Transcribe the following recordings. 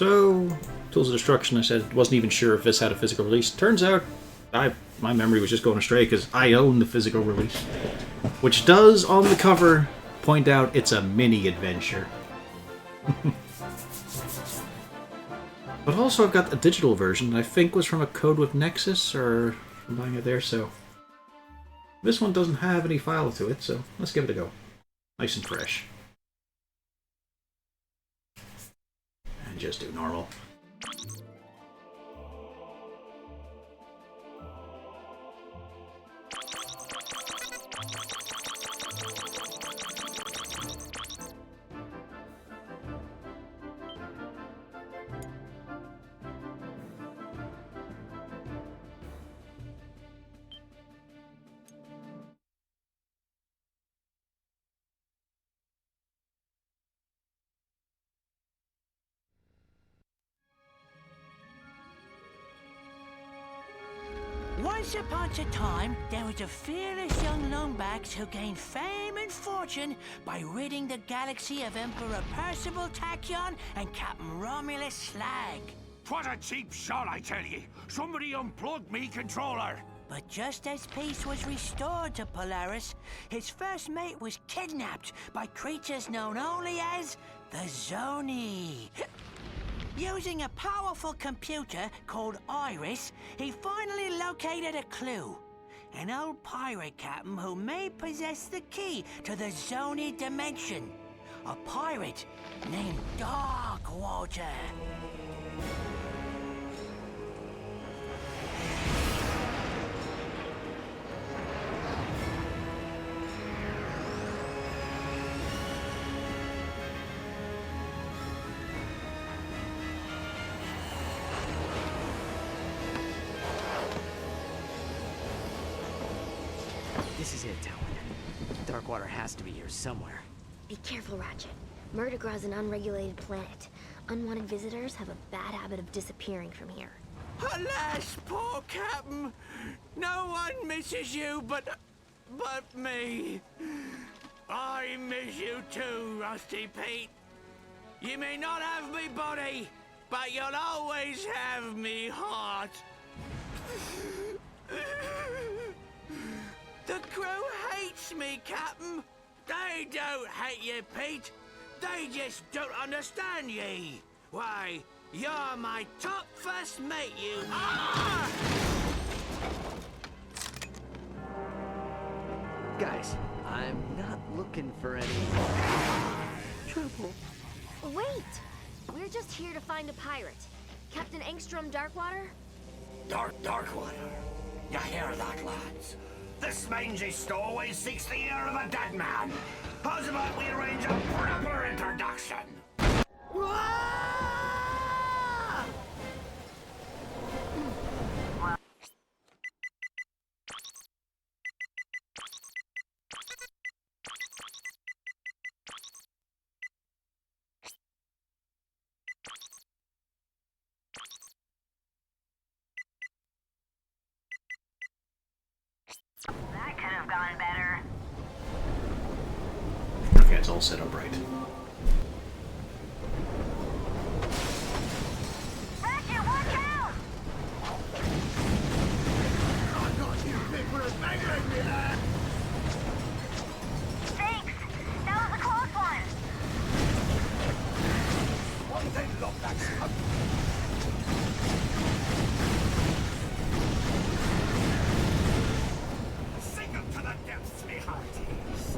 So, Tools of Destruction, I said, wasn't even sure if this had a physical release. Turns out, my memory was just going astray because I own the physical release. Which does, on the cover, point out it's a mini-adventure. But also I've got a digital version, I think was from a code with Nexus, or I'm buying it there, so... This one doesn't have any file to it, so let's give it a go. Nice and fresh. And just do normal. Once upon a time, there was a fearless young longbacks who gained fame and fortune by ridding the galaxy of Emperor Percival Tachyon and Captain Romulus Slag. What a cheap shot, I tell ye! Somebody unplugged me controller! But just as peace was restored to Polaris, his first mate was kidnapped by creatures known only as the Zoni. Using a powerful computer called Iris, he finally located a clue. An old pirate captain who may possess the key to the Zoni dimension. A pirate named Darkwater. This is it, Talon. Darkwater has to be here somewhere. Be careful, Ratchet. Murdergra's an unregulated planet. Unwanted visitors have a bad habit of disappearing from here. Alas, poor Captain! No one misses you but me. I miss you too, Rusty Pete. You may not have me body, but you'll always have me heart. The crew hates me, Captain. They don't hate you, Pete. They just don't understand ye. Why, you're my top first mate, you... Ah! Guys, I'm not looking for any trouble. Wait! We're just here to find a pirate. Captain Engstrom Darkwater? Darkwater. You hear that, lads? This mangy stowaway seeks the ear of a dead man. How's about we arrange a proper introduction? That could have gone better. Okay, it's all set up right. Ratchet, watch out! I'm not you people are banging me there! Thanks! That was a close one! Why they love that stuff? Sing them to the depths, me hearties!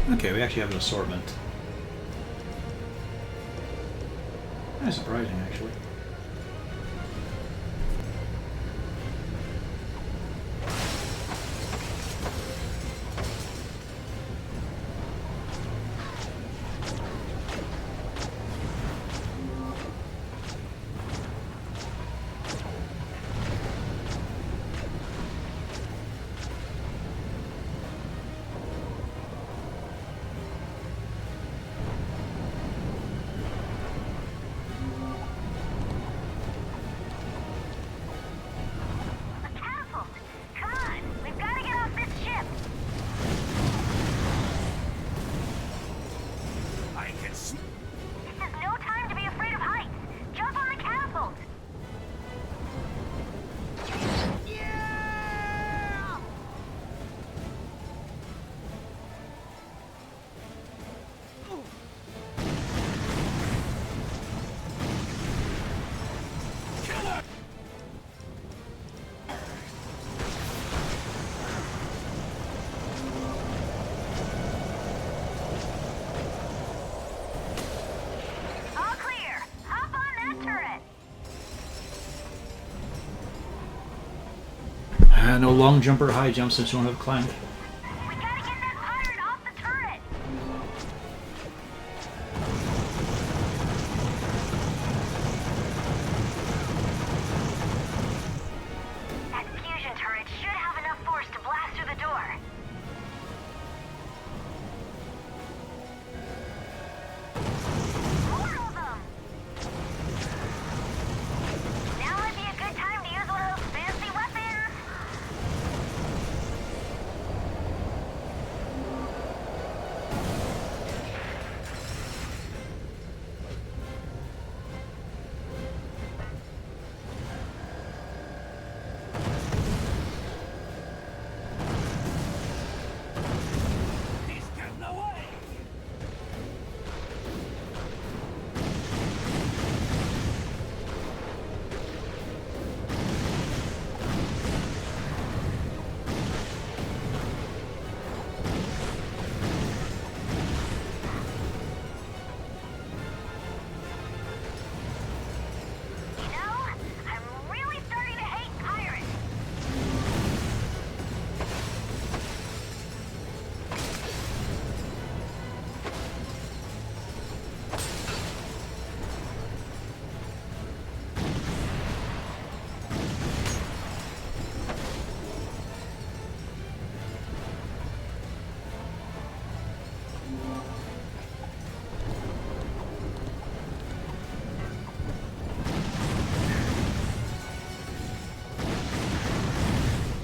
Okay, we actually have an assortment. Kind of surprising, actually. The catapult! Come on, we've got to get off this ship. I can see. This is no time to be afraid of heights. Jump on the catapult. Yeah! Killer! All clear. Hop on that turret. No long jump or high jump since you don't have Clank. We gotta get that pirate off the turret. That fusion turret should have enough force to blast through the door. More of them! Now would be a good time to use one of those fancy weapons. He's getting away! You know, I'm really starting to hate pirates.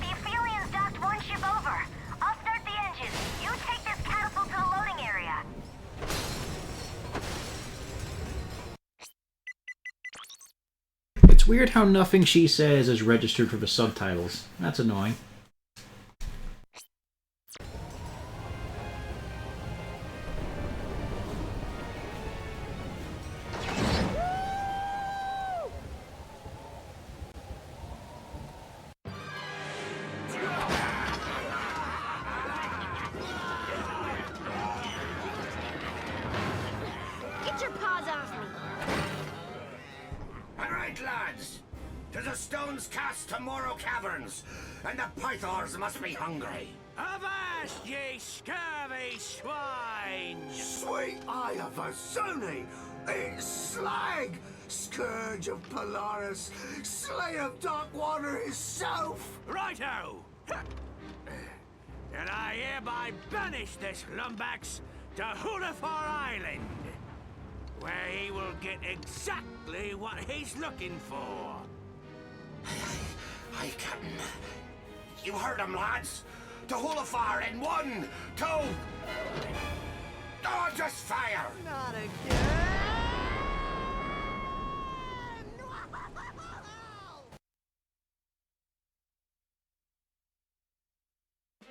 The Aphelions docked one ship over. I'll start the engines. You take this catapult to the loading area. It's weird how nothing she says is registered for the subtitles. That's annoying. Get your paws off me! All right, lads. To the stones cast tomorrow caverns, and the pythors must be hungry. Avast, ye scurvy swine! Sweet eye of a Zuni! It's Slag! Scourge of Polaris, Slay of Darkwater himself! Righto! And I hereby banish this lumbax to Hulafar Island, where he will get exactly what he's looking for. Aye, Captain. You heard him, lads. To Hulafar in 1, 2... Oh, just fire! Not again!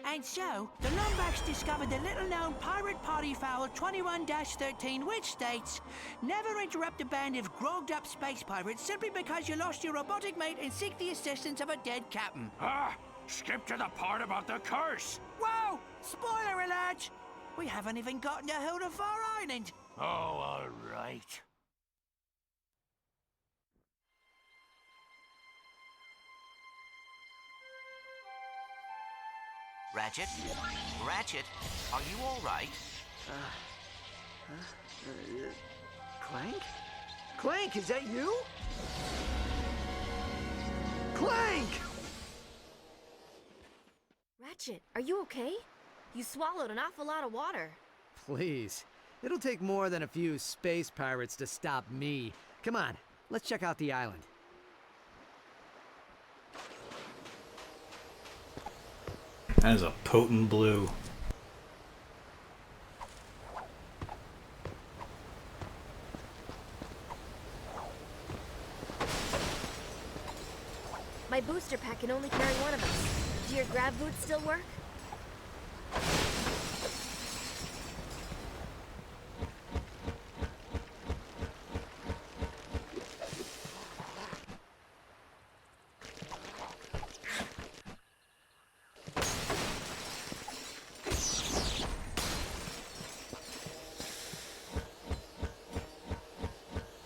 And so, the Lombax discovered the little-known pirate party foul 21-13, which states, never interrupt a band of grogged-up space pirates simply because you lost your robotic mate and seek the assistance of a dead captain. Ah! Skip to the part about the curse! Whoa! Spoiler alert! We haven't even gotten to Hudafar Island. Oh, all right. Ratchet? Ratchet, are you all right? Clank? Clank, is that you? Clank! Ratchet, are you okay? You swallowed an awful lot of water. Please. It'll take more than a few space pirates to stop me. Come on, let's check out the island. That is a potent blue. My booster pack can only carry one of us. Do your grab boots still work?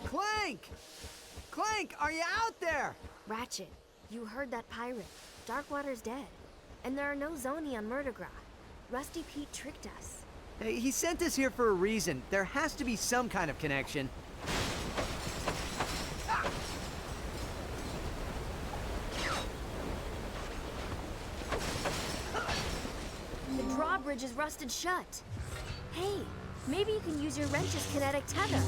Clank! Clank, are you out there? Ratchet, you heard that pirate. Darkwater's dead. And there are no Zoni on Murdergra. Rusty Pete tricked us. Hey, he sent us here for a reason. There has to be some kind of connection. The drawbridge is rusted shut. Hey, maybe you can use your wrench's kinetic tether.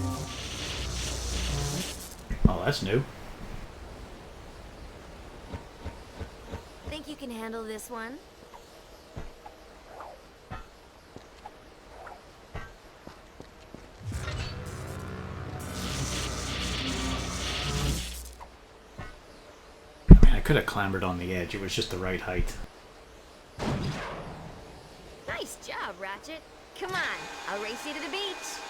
Oh, that's new. Think you can handle this one? I mean, I could have clambered on the edge. It was just the right height. Nice job, Ratchet. Come on, I'll race you to the beach.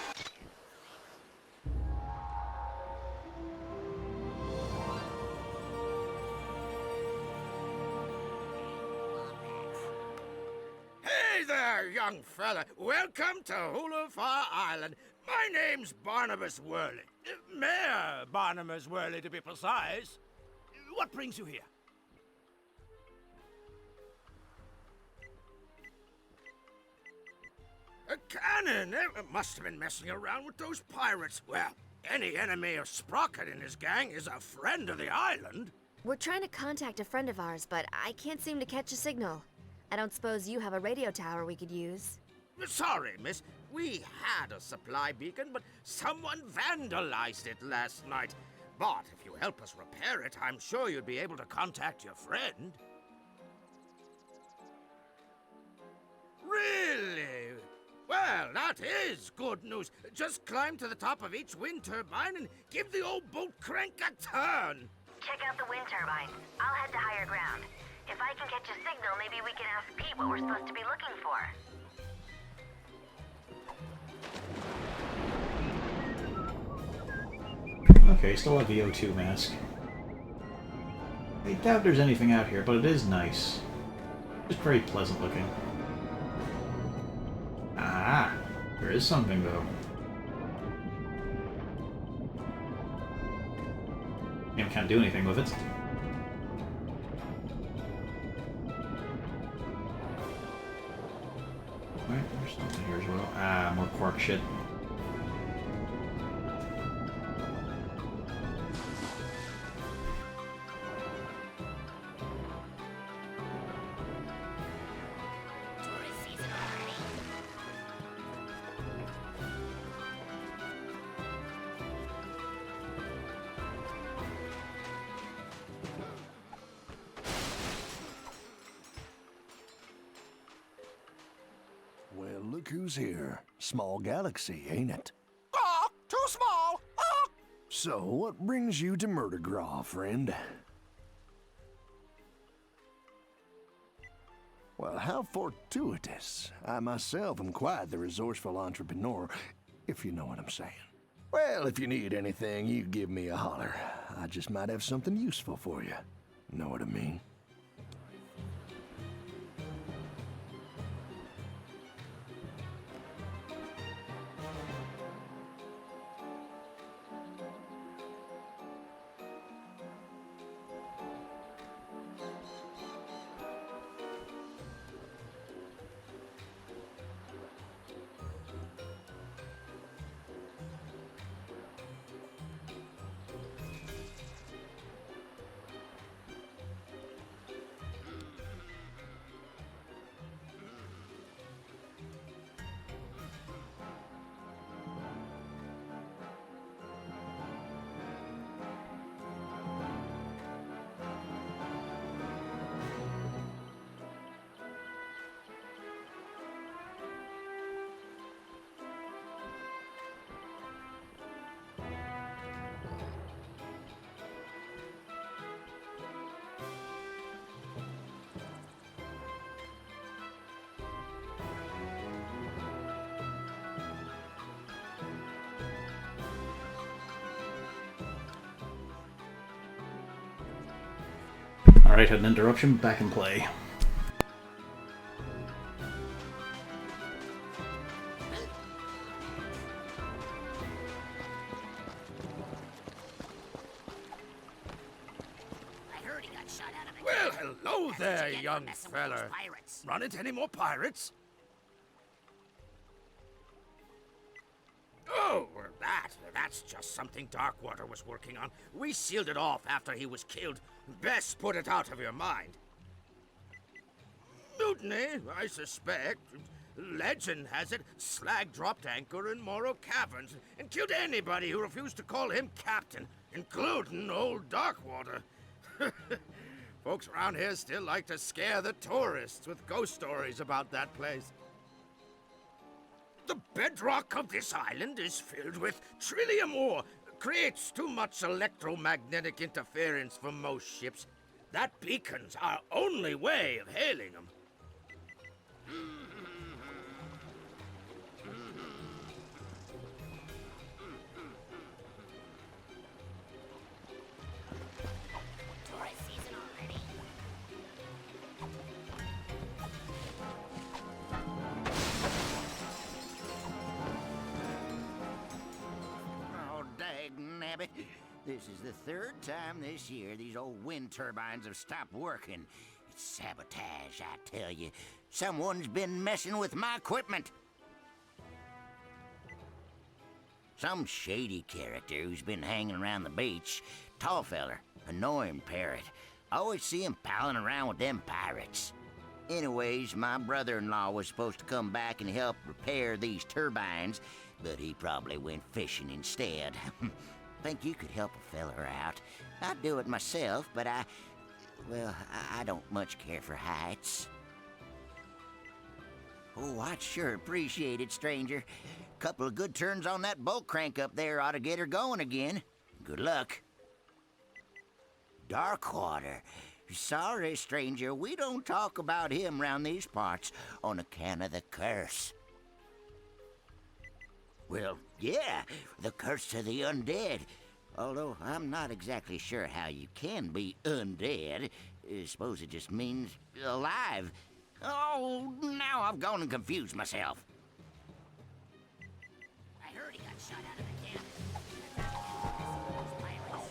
Hey there, young fella. Welcome to Hudafar Island. My name's Barnabas Worley. Mayor Barnabas Worley, to be precise. What brings you here? A cannon! Must have been messing around with those pirates. Well, any enemy of Sprocket and his gang is a friend of the island. We're trying to contact a friend of ours, but I can't seem to catch a signal. I don't suppose you have a radio tower we could use. Sorry, miss. We had a supply beacon, but someone vandalized it last night. But if you help us repair it, I'm sure you'd be able to contact your friend. Really? Well, that is good news. Just climb to the top of each wind turbine and give the old boat crank a turn. Check out the wind turbine. I'll head to higher ground. If I can catch a signal, maybe we can ask Pete what we're supposed to be looking for. Okay, still a VO2 mask. I doubt there's anything out here, but it is nice. Just very pleasant looking. Ah, there is something though. Yeah, I can't do anything with it. Right, there's something here as well. Ah, more quark shit. Well, look who's here. Small galaxy, ain't it? Ah, too small. Ah. So, what brings you to Murdergraw, friend? Well, how fortuitous. I myself am quite the resourceful entrepreneur, if you know what I'm saying. Well, if you need anything, you give me a holler. I just might have something useful for you. Know what I mean? Alright, had an interruption, back in play. I heard he got shot out of a Well, cannon. hello That's what there, you get for young messing with those fella. pirates. Run into any more pirates? Oh, well, that's just something Darkwater was working on. We sealed it off after he was killed. Best put it out of your mind. Mutiny, I suspect. Legend has it, Slag dropped anchor in Morrow Caverns and killed anybody who refused to call him captain, including old Darkwater. Folks around here still like to scare the tourists with ghost stories about that place. The bedrock of this island is filled with trillium ore. Creates too much electromagnetic interference for most ships. That beacon's our only way of hailing them. Tourist season already. Oh, dagnabbit. This is the third time this year these old wind turbines have stopped working. It's sabotage, I tell you. Someone's been messing with my equipment. Some shady character who's been hanging around the beach. Tall feller, annoying parrot. Always see him palling around with them pirates. Anyways, my brother-in-law was supposed to come back and help repair these turbines, but he probably went fishing instead. Think you could help a feller out? I'd do it myself, but I don't much care for heights. Oh, I'd sure appreciate it, stranger. Couple of good turns on that boat crank up there ought to get her going again. Good luck. Darkwater. Sorry, stranger, we don't talk about him round these parts on account of the curse. Well, yeah, the curse of the undead. Although I'm not exactly sure how you can be undead. I suppose it just means alive. Oh, now I've gone and confused myself. I heard he got shot out of a cannon. That's what you get for messing with those pirates.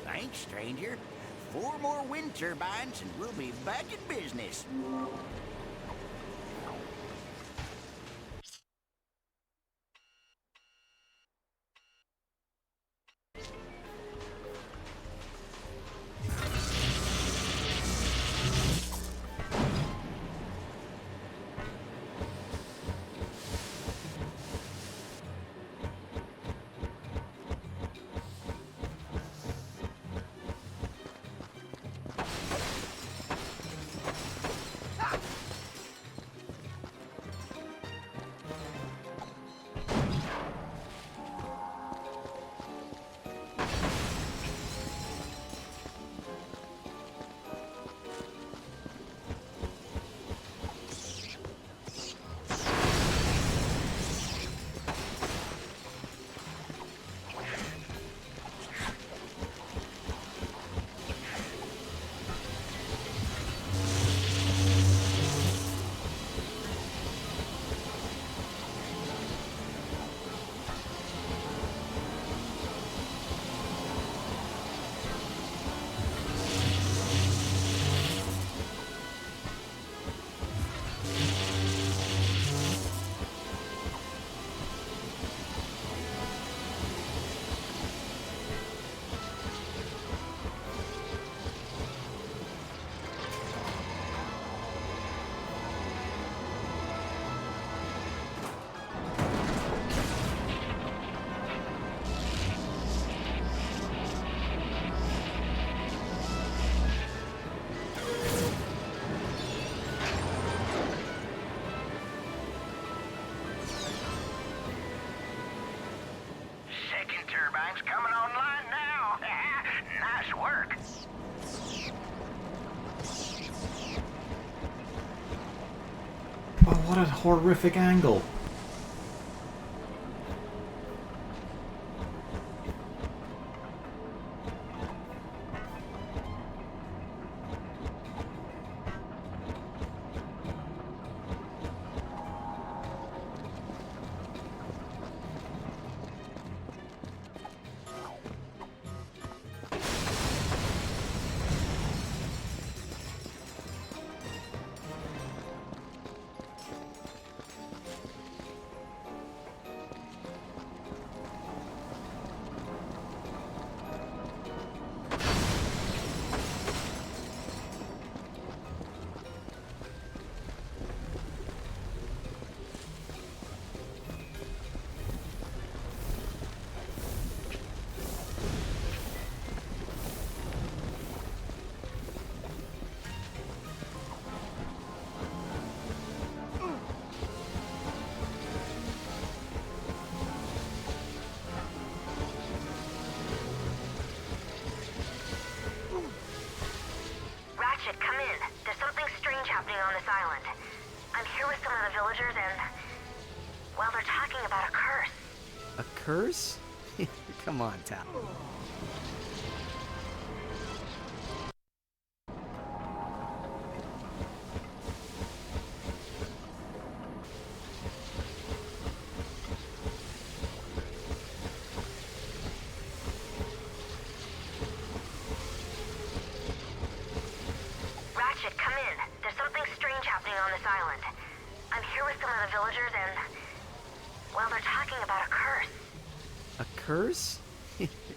Thanks, stranger. 4 more wind turbines and we'll be back in business. What a horrific angle. Ratchet, come in. There's something strange happening on this island. I'm here with some of the villagers and... well, they're talking about a curse. A curse? Come on, Tal. Ratchet, come in. There's something strange happening on this island. I'm here with some of the villagers and... well, they're talking about a curse. A curse?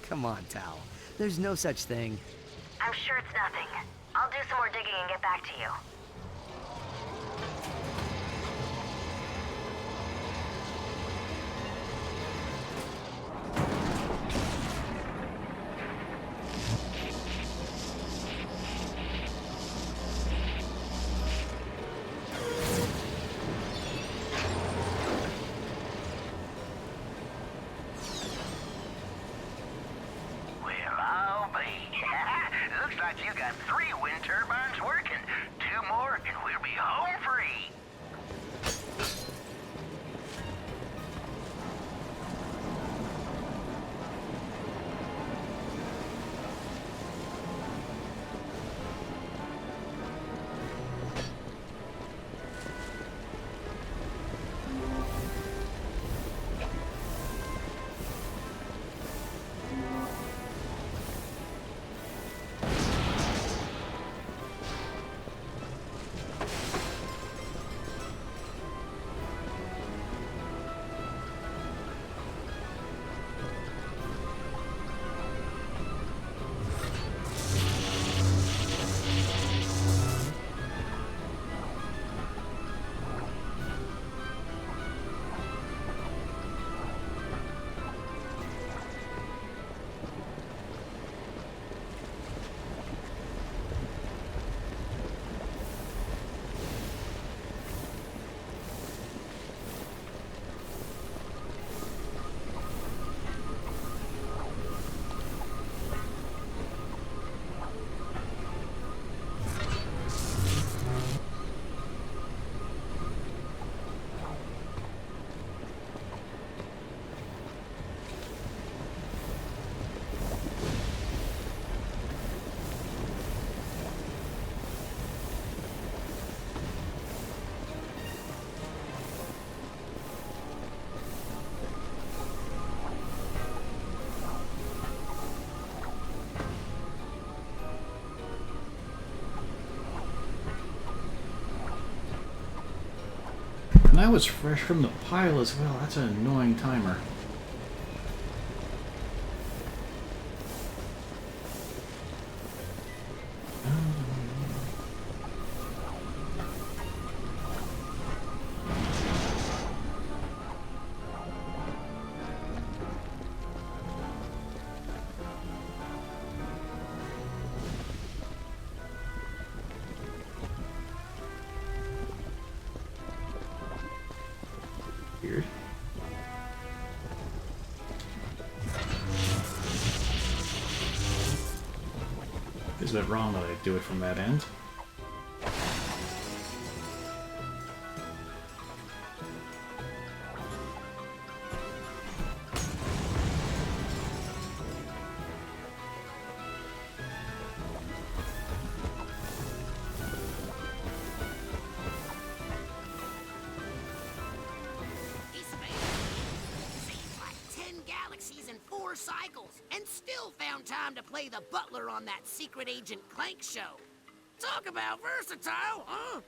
Come on, Tal. There's no such thing. I'm sure it's nothing. I'll do some more digging and get back to you. Well, I'll be. Looks like you got 3 wind turbines working. 2 more and we'll be home free. Now it's fresh from the pile as well. That's an annoying timer. Weird. Isn't it wrong that I do it from that end? 4 cycles and still found time to play the butler on that Secret Agent Clank show. Talk about versatile, huh?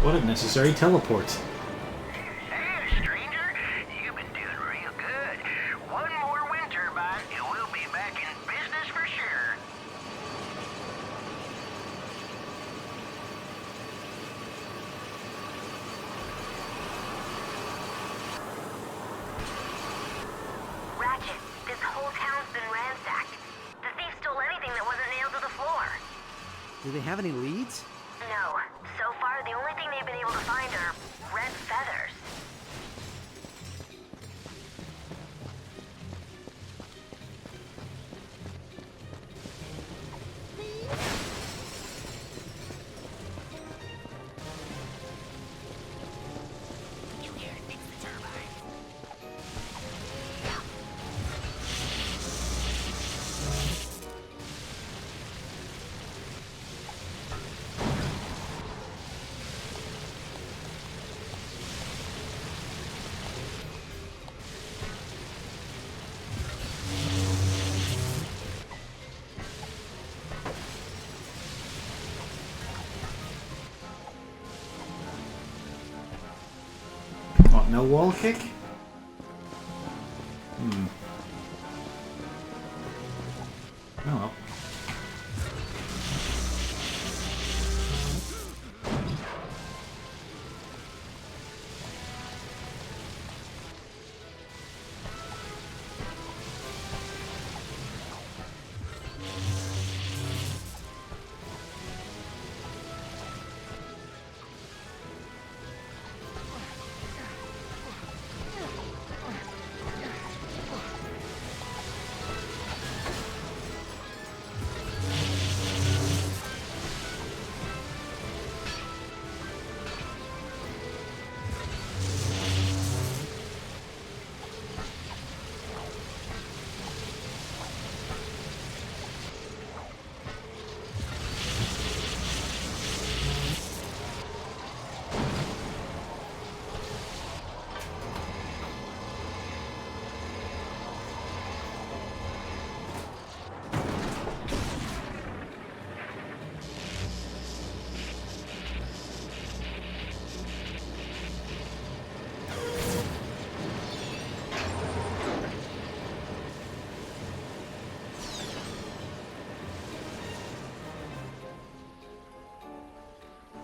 What a necessary teleport. Hey, stranger. You've been doing real good. One more wind turbine, and we'll be back in business for sure. Ratchet, this whole town's been ransacked. The thief stole anything that wasn't nailed to the floor. Do they have any leads? No. So far, the only thing they've been able to find are red feathers. You here to fix the turbine? No wall kick? Oh well.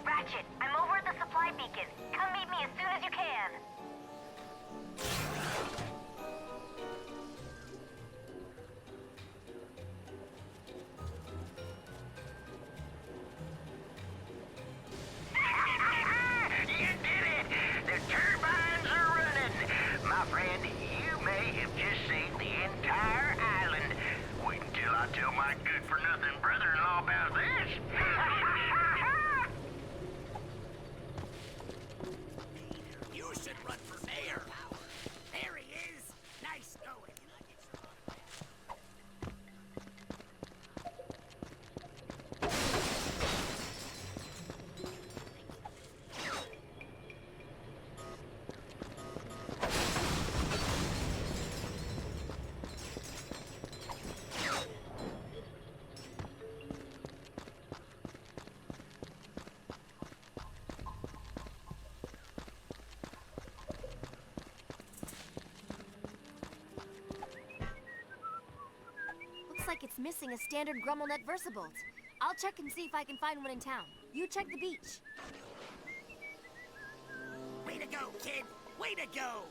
Ratchet, I'm over at the supply beacon. Come meet me as soon as you can. You did it! The turbines are running! My friend, you may have just saved the entire island. Wait until I tell my good-for-nothing brother-in-law about this. You should run for mayor. There he is. Nice going. Looks like it's missing a standard GrumbleNet VersaBolt. I'll check and see if I can find one in town. You check the beach. Way to go, kid. Way to go.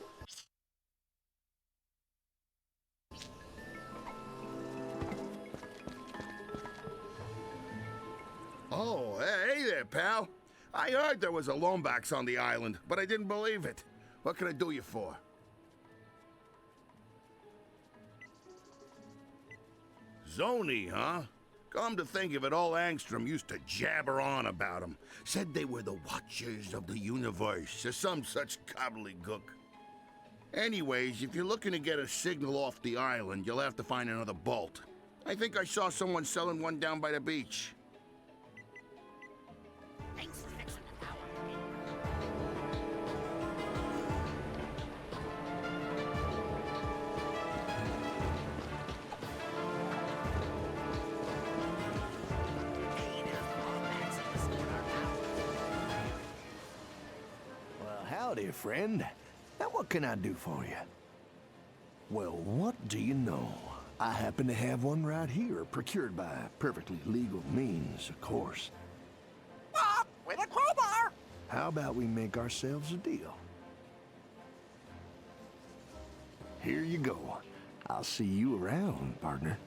Oh, hey there, pal. I heard there was a Lombax on the island, but I didn't believe it. What can I do you for? Zoni, huh? Come to think of it, all Angstrom used to jabber on about them. Said they were the Watchers of the Universe, or some such gobbledygook. Anyways, if you're looking to get a signal off the island, you'll have to find another bolt. I think I saw someone selling one down by the beach. Thanks for fixing the power. Hey, there's the Lombax restored our power. Well, howdy, friend. Now, what can I do for you? Well, what do you know? I happen to have one right here, procured by perfectly legal means, of course. With a crowbar. How about we make ourselves a deal? Here you go. I'll see you around, partner.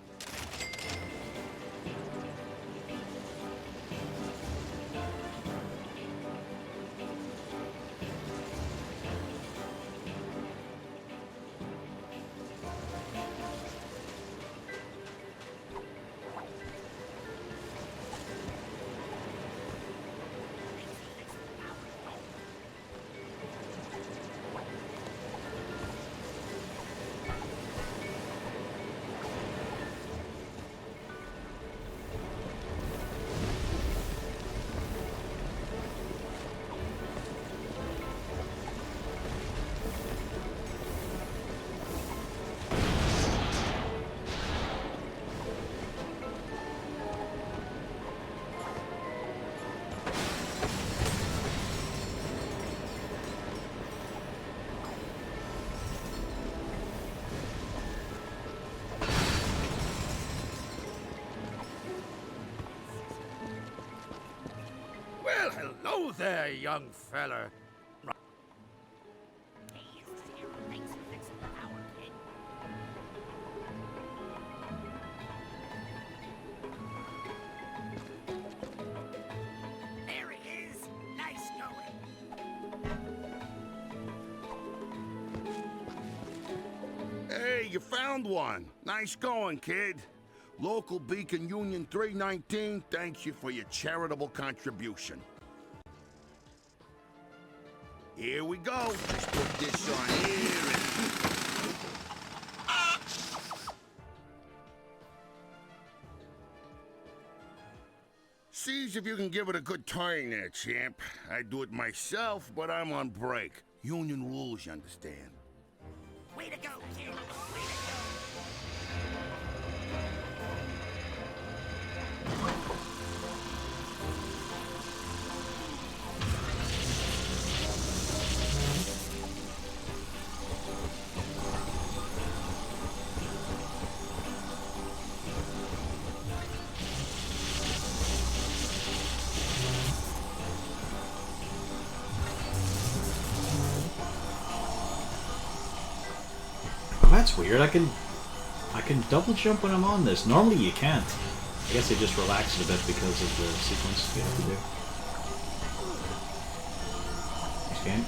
You there, young fella. Thanks for fixing the power, kid. There he is. Nice going. Hey, you found one. Nice going, kid. Local Beacon Union 319 thanks you for your charitable contribution. Here we go. Let's put this on here and... Sees if you can give it a good turn there, champ. I'd do it myself, but I'm on break. Union rules, you understand. Way to go, kid. Way to go. That's weird. I can double jump when I'm on this. Normally you can't. I guess it just relaxes a bit because of the sequence you have to do. Nice game.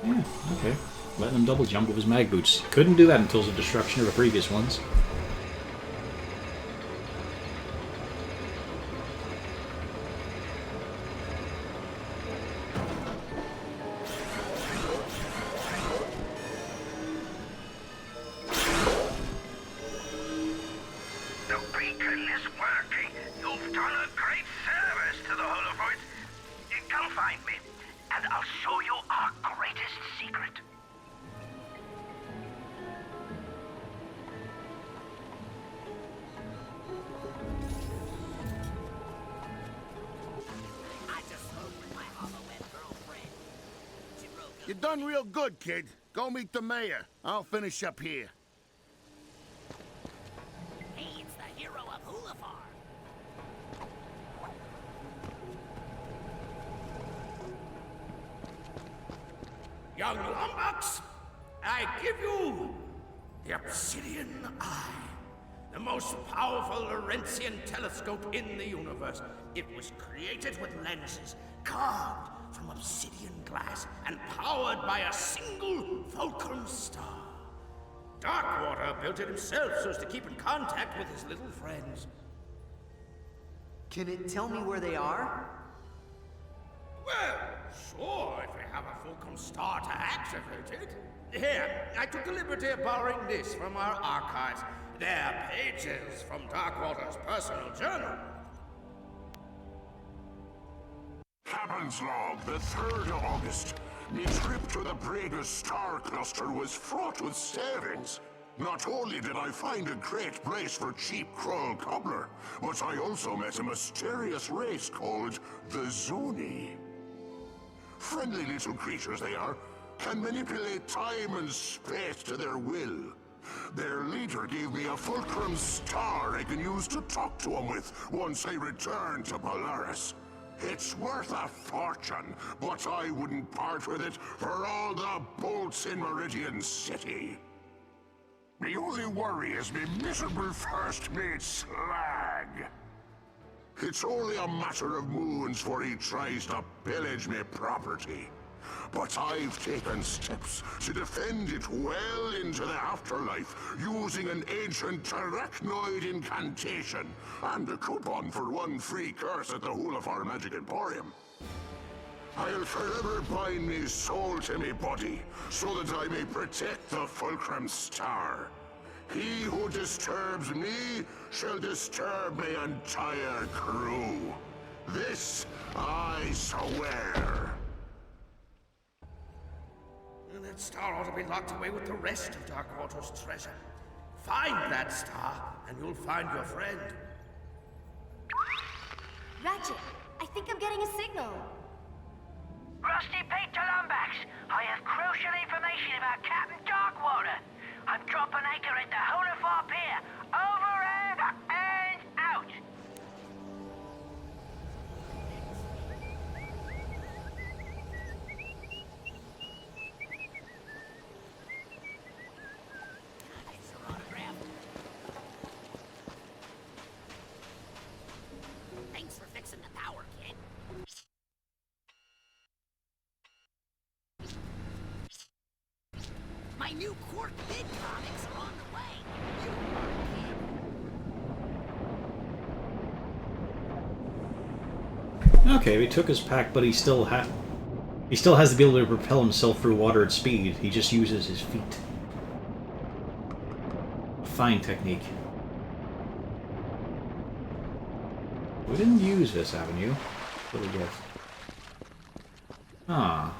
Yeah, okay. Letting him double jump with his mag boots. Couldn't do that until the destruction of the previous ones. You done real good, kid. Go meet the mayor. I'll finish up here. Hey, it's the hero of Hulafar. Young lumbucks, I give you the Obsidian Eye. The most powerful Laurentian telescope in the universe. It was created with lenses carved from obsidian glass and powered by a single fulcrum star. Darkwater built it himself so as to keep in contact with his little friends. Can it tell me where they are? Well, sure, if you have a fulcrum star to activate it. Here, I took the liberty of borrowing this from our archives. They're pages from Darkwater's personal journal. Captain's log, the 3rd of August. My trip to the Pragus star cluster was fraught with savings. Not only did I find a great place for cheap Krull cobbler, but I also met a mysterious race called the Zuni. Friendly little creatures they are, can manipulate time and space to their will. Their leader gave me a fulcrum star I can use to talk to him with once I return to Polaris. It's worth a fortune, but I wouldn't part with it for all the bolts in Meridian City. The only worry is me miserable first mate Slag. It's only a matter of moons for he tries to pillage me property. But I've taken steps to defend it well into the afterlife using an ancient arachnoid incantation and a coupon for 1 free curse at the Hulafar Magic Emporium. I'll forever bind me soul to me body so that I may protect the Fulcrum Star. He who disturbs me shall disturb my entire crew. This I swear. That star ought to be locked away with the rest of Darkwater's treasure. Find that star, and you'll find your friend. Ratchet, I think I'm getting a signal. Rusty Pete to Lumbax. I have crucial information about Captain Darkwater. I'm dropping anchor at the Hulafar Pier. Over and My new Quark Mid comics are on the way. You are kid. Okay, he took his pack, but he still has the ability to propel himself through water at speed. He just uses his feet. A fine technique. We didn't use this avenue. What did we get? Ah.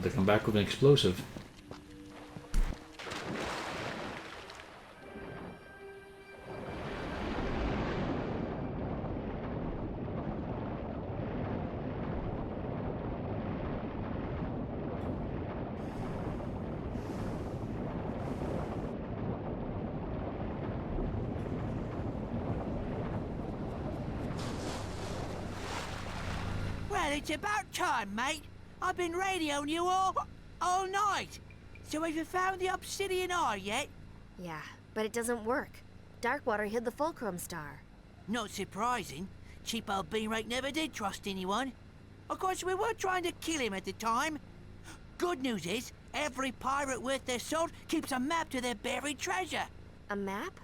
They come back with an explosive. Well, it's about time, mate. I've been radioing you all night. So have you found the obsidian eye yet? Yeah, but it doesn't work. Darkwater hid the fulcrum star. Not surprising. Cheap old Beanrake never did trust anyone. Of course, we were trying to kill him at the time. Good news is, every pirate worth their salt keeps a map to their buried treasure. A map?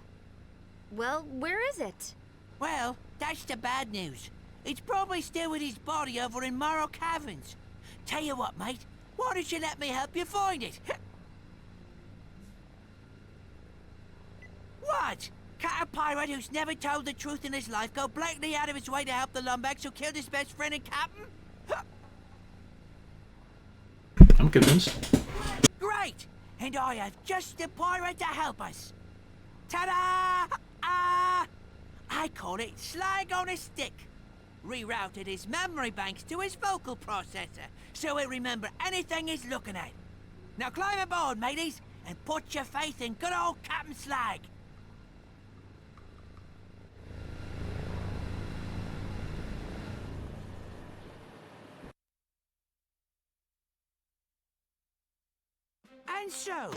Well, where is it? Well, that's the bad news. It's probably still with his body over in Morrow Caverns. Tell you what, mate. Why don't you let me help you find it? What? Can't a pirate who's never told the truth in his life go blatantly out of his way to help the lumberjacks who killed his best friend and captain? I'm convinced. Great! And I have just the pirate to help us. Ta-da! I call it slag on a stick. Rerouted his memory banks to his vocal processor, so he'll remember anything he's looking at. Now climb aboard, mateys, and put your faith in good old Captain Slag. And so,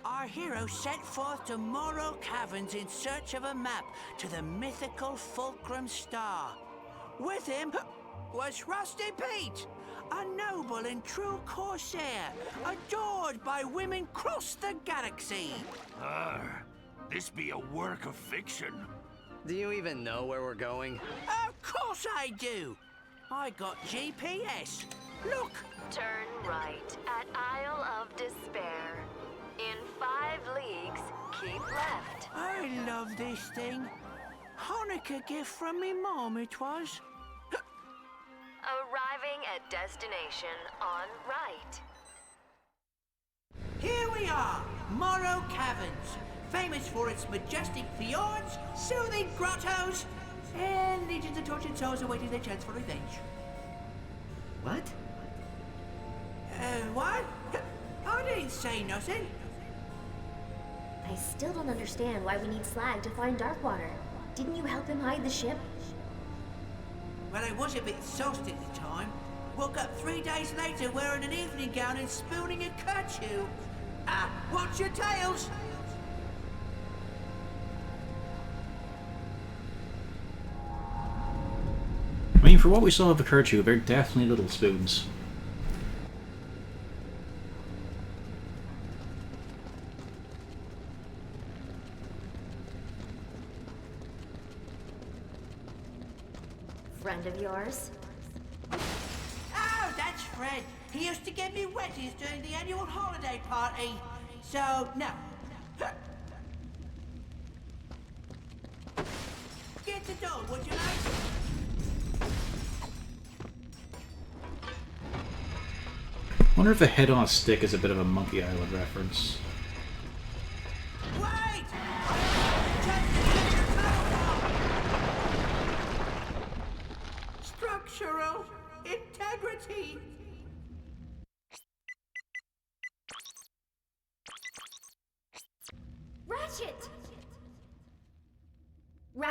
our hero set forth to Morrow Caverns in search of a map to the mythical Fulcrum Star. With him was Rusty Pete, a noble and true corsair, adored by women across the galaxy. This be a work of fiction. Do you even know where we're going? Of course I do. I got GPS. Look. Turn right at Isle of Despair. In 5 leagues, keep left. I love this thing. Hanukkah gift from me mom it was. Arriving at destination on right. Here we are, Morrow Caverns, famous for its majestic fjords, soothing grottos, and legions of tortured souls awaiting their chance for revenge. What? What? I didn't say nothing. I still don't understand why we need Slag to find Darkwater. Didn't you help him hide the ship? Well, I was a bit sauced at the time. Woke up 3 days later wearing an evening gown and spooning a kerchief. Watch your tails! I mean, for what we saw of the kerchief, they're definitely little spoons. Friend of yours? Oh, that's Fred. He used to give me wedgies during the annual holiday party. So, no. Get the door, would you like? Wonder if the head on a stick is a bit of a Monkey Island reference. Wait! Structural integrity.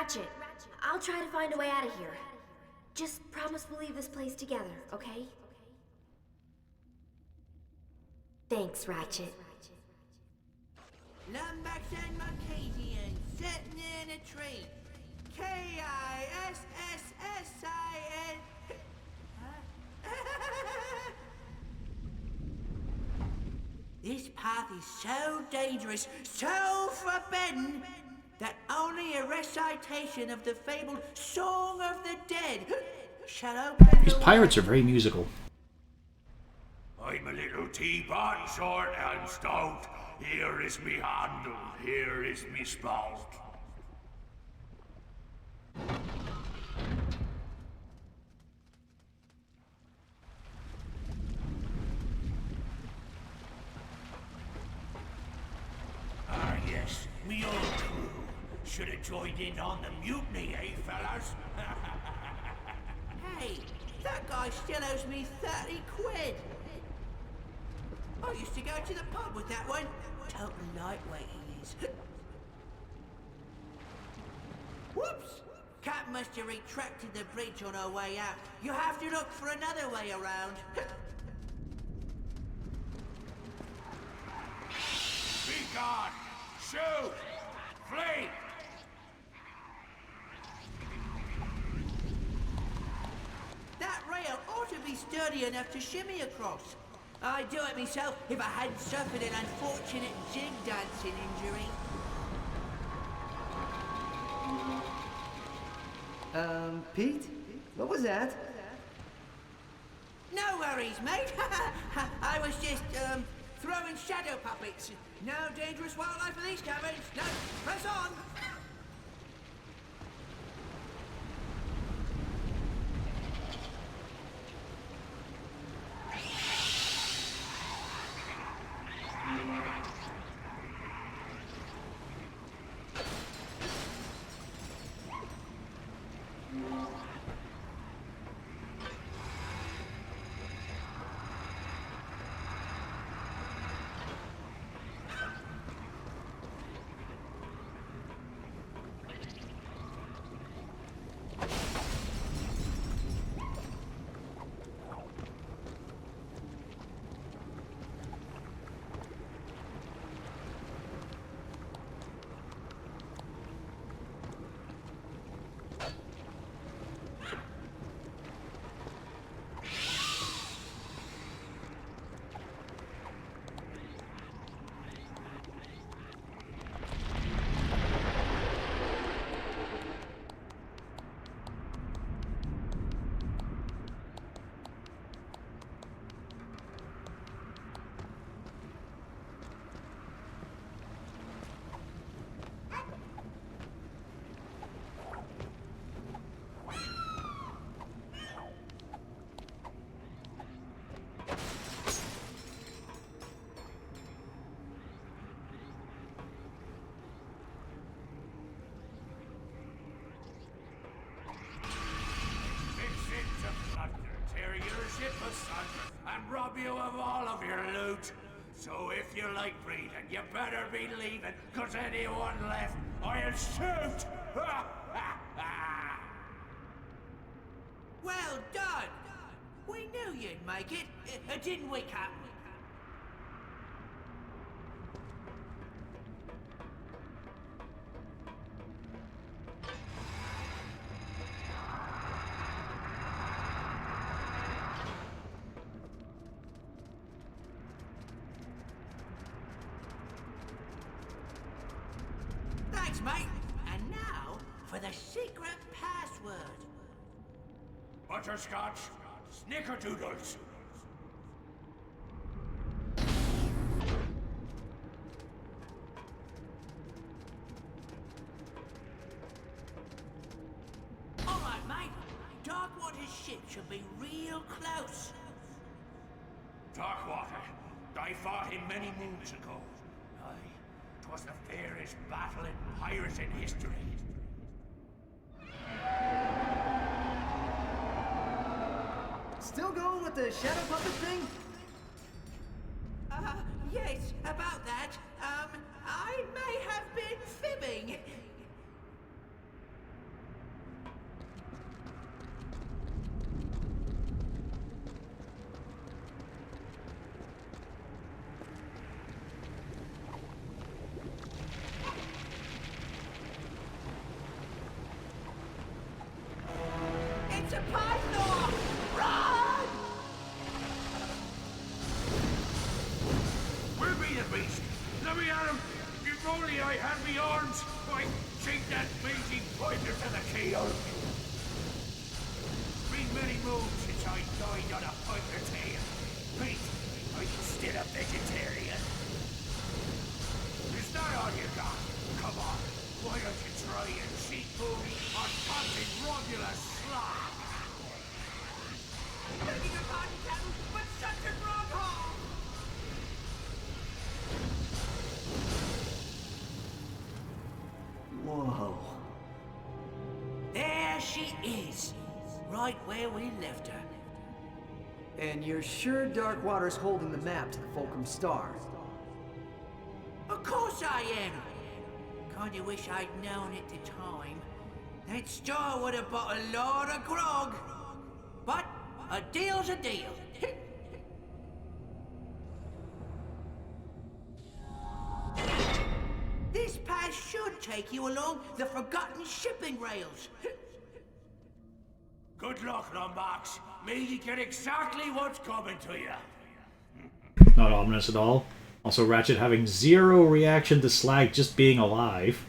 Ratchet, I'll try to find a way out of here. Just promise we'll leave this place together, okay? Thanks, Ratchet. Lumbax and Marcasian sitting in a tree. K-I-S-S-S-I-N. This path is so dangerous, so forbidden, that only a recitation of the fabled Song of the Dead shall open These the pirates are very musical. I'm a little teapot, short and stout. Here is me handle, here is me spout. Ah, yes, me old crew. Should have joined in on the mutiny, eh, fellas? Hey, that guy still owes me 30 quid. I used to go to the pub with that one. Total lightweight he is. Whoops! Captain must have retracted the bridge on our way out. You have to look for another way around. Be gone! Shoot! Flee! That rail ought to be sturdy enough to shimmy across. I'd do it myself if I hadn't suffered an unfortunate jig dancing injury. Pete? What was that? No worries, mate. I was just, throwing shadow puppets. No dangerous wildlife in these caverns. No, press on! And rob you of all of your loot. So if you like breeding, you better be leaving, cause anyone left, I'll shoot! Well done! We knew you'd make it, didn't we, Captain? Thanks, mate. And now for the secret password. Butterscotch, snickerdoodles. All right, mate. Darkwater's ship should be real close. Darkwater. I fought him many moons ago. Aye, 'twas the fairest battle in pirating history. Still going with the shadow puppet thing? Yes, about that. I may have been fibbing. me the beast! Let me at him! If only I had me arms, I'd take that meaty pointer to the keel! Been many moons since I died on a pointer tail. Pete, are you still a vegetarian? Is that all you got? Come on, why don't you try and cheat food on Captain Romulus slot? Begging your pardon, Captain, but such a wrong hole! Whoa. There she is, right where we left her. And you're sure Darkwater's holding the map to the Fulcrum Star? Of course I am. Kinda wish I'd known at the time. That star would have bought a lot of grog. But a deal's a deal. This path should take you along the forgotten shipping rails. Good luck, Lombax. May you get exactly what's coming to you. Not ominous at all. Also, Ratchet having zero reaction to Slag just being alive.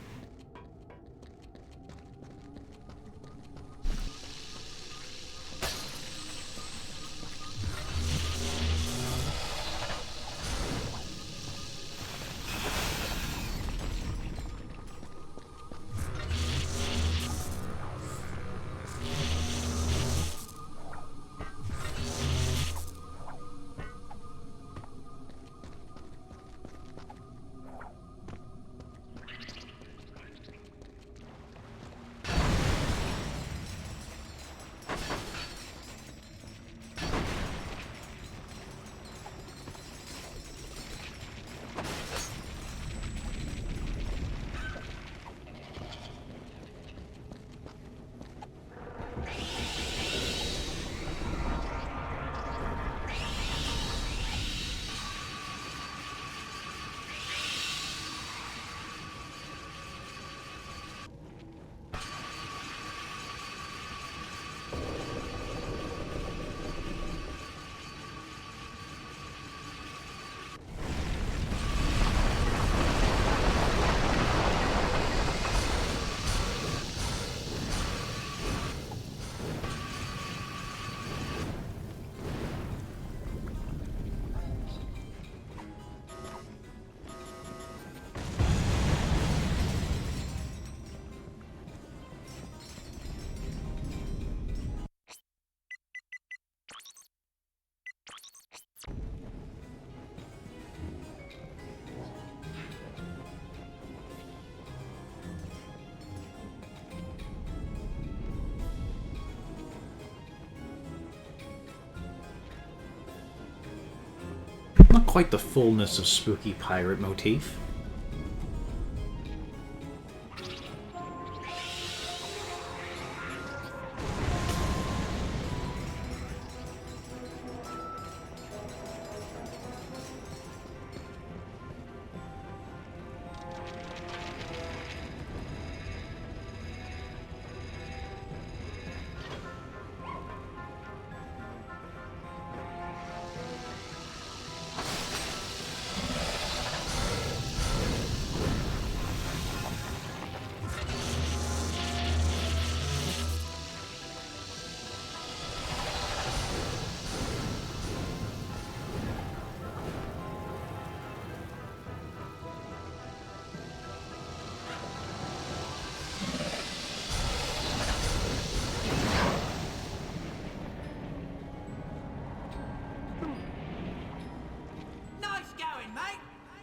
Not quite the fullness of spooky pirate motif.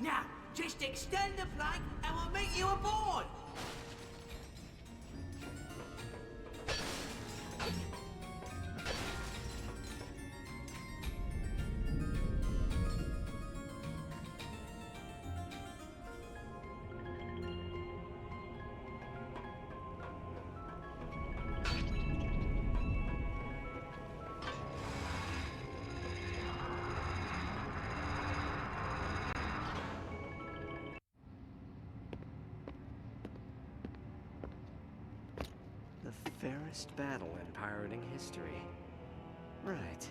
Now, just extend the plank and we'll meet you aboard. The fairest battle in pirating history. Right.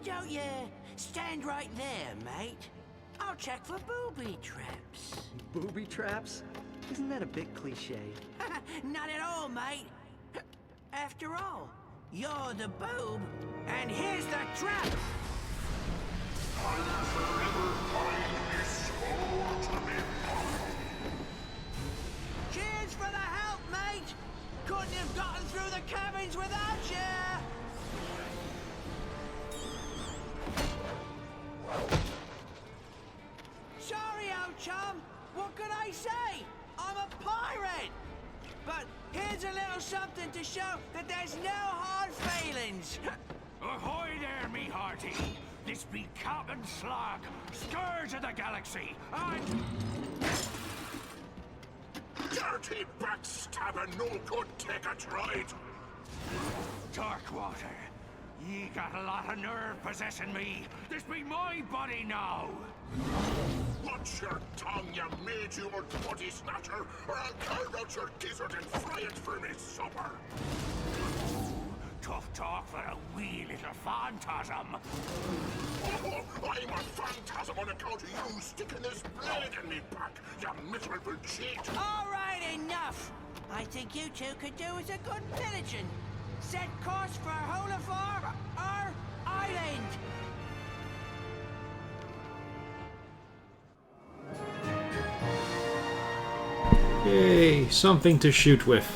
don't you stand right there, mate? I'll check for booby traps. Booby traps? Isn't that a bit cliche? Not at all, mate. After all, you're the boob, and here's the trap. I'll forever find this soul to be found. Cheers for the help, mate. Couldn't have gotten through the cabins without you. Sorry, old chum. What could I say? I'm a pirate. But here's a little something to show that there's no hard feelings. Ahoy there, me hearty! This be Captain Slog, scourge of the galaxy, and... Dirty backstabber, no good take a trade. Darkwater, ye got a lot of nerve possessing me. This be my body now. Watch your tongue, you made old body snatcher, or I'll carve out your gizzard and fry it for me supper. Tough talk for a wee little phantasm. Oh, I'm a phantasm on account of you sticking this blade in me back, you miserable cheat. All right, enough. I think you two could do us a good pillaging. Set course for Holafar, our island. Yay, something to shoot with.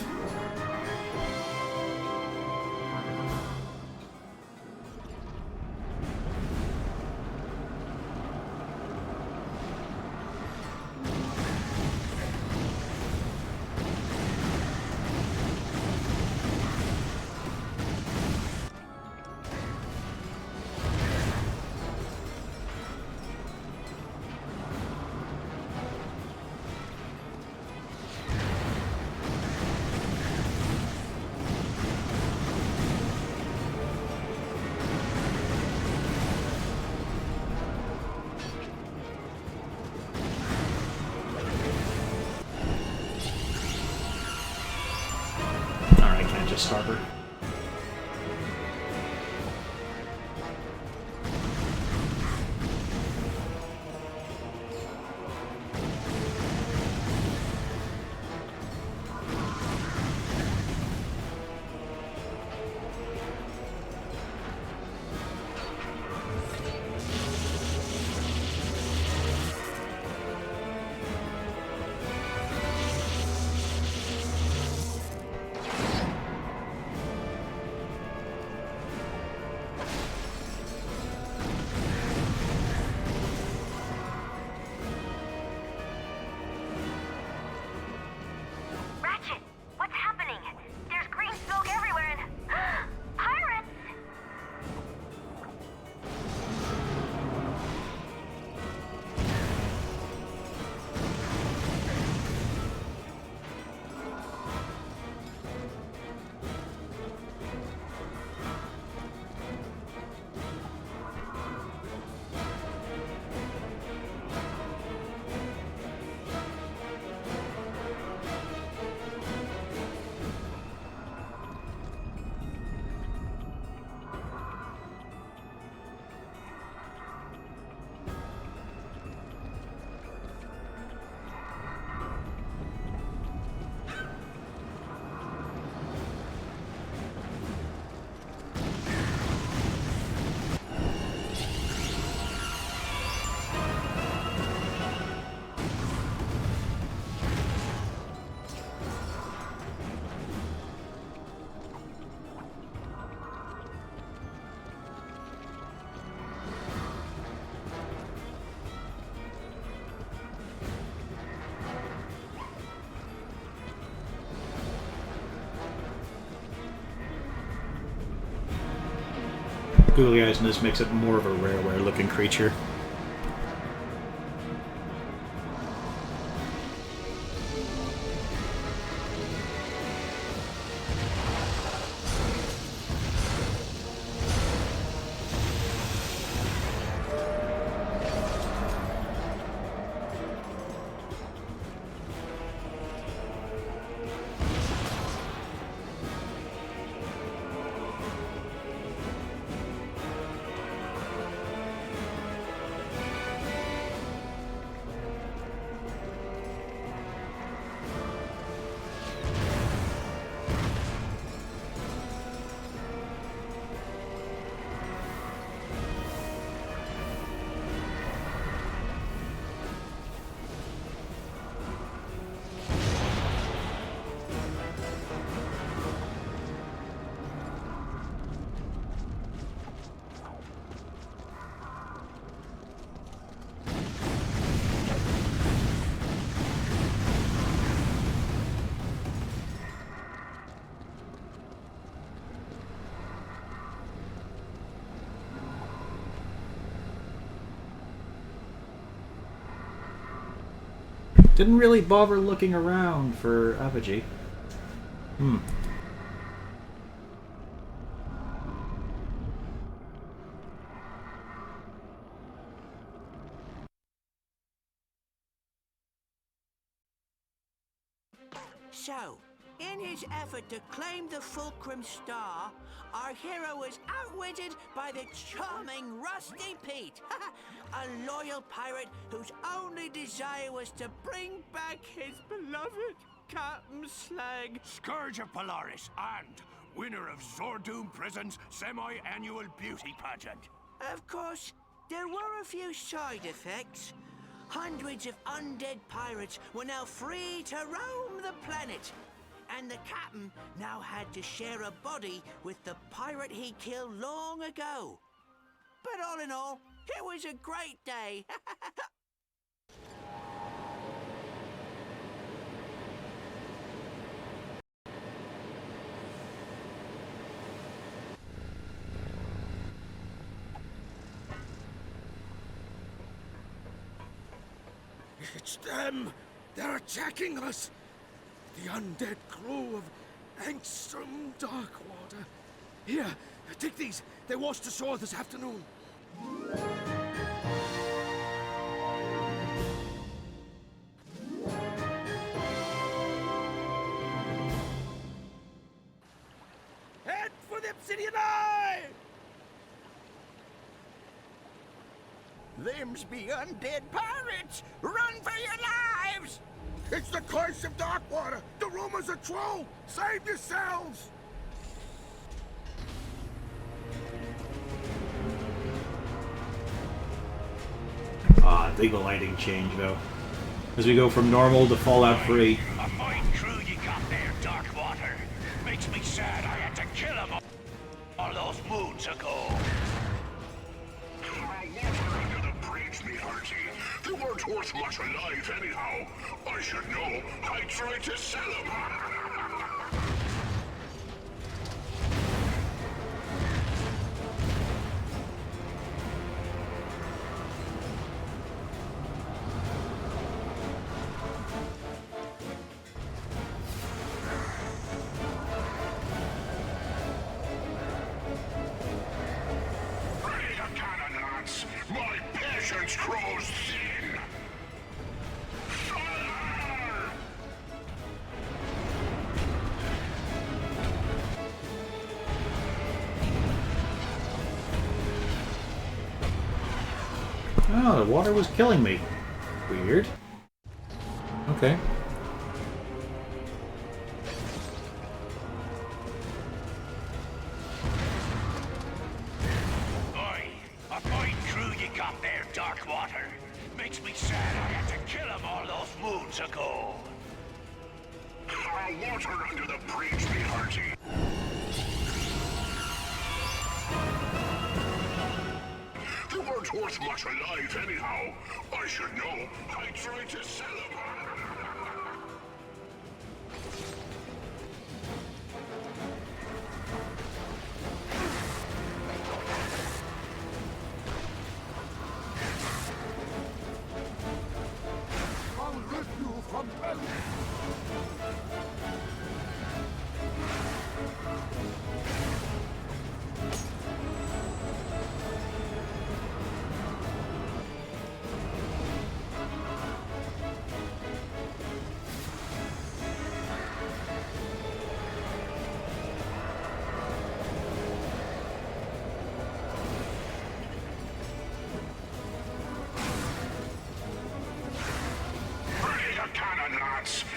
Harbor. Ratchet, what's happening? There's green smoke everywhere and... Pirates! Googly eyes in this makes it more of a rare looking creature. Didn't really bother looking around for Apogee. So, in his effort to claim the Fulcrum Star, our hero was outwitted by the charming Rusty Pete, a loyal pirate whose only desire was to bring back his beloved Captain Slag. Scourge of Polaris and winner of Zordoom Prison's semi-annual beauty pageant. Of course, there were a few side effects. Hundreds of undead pirates were now free to roam the planet. And the captain now had to share a body with the pirate he killed long ago. But all in all, it was a great day. It's them! They're attacking us! The undead crew of Angstrom Darkwater. Here, take these. They washed ashore this afternoon. Head for the Obsidian Eye! Them's be undead pirates! Run for your lives! It's the curse of Darkwater! The rumors are true! Save yourselves! Big lighting change though. As we go from normal to Fallout 3. A fine crew you got there, Darkwater. Makes me sad I had to kill them all those moons ago. Under the bridge, me hearty. They weren't worth much alive anyhow. I should know. I tried to sell them. My patience grows thin. Fire! Oh, the water was killing me. Weird. Okay. Darkwater. Makes me sad I had to kill them all those moons ago. Water under the bridge, me hearty. They weren't worth much alive anyhow. I should know. I tried to sell them.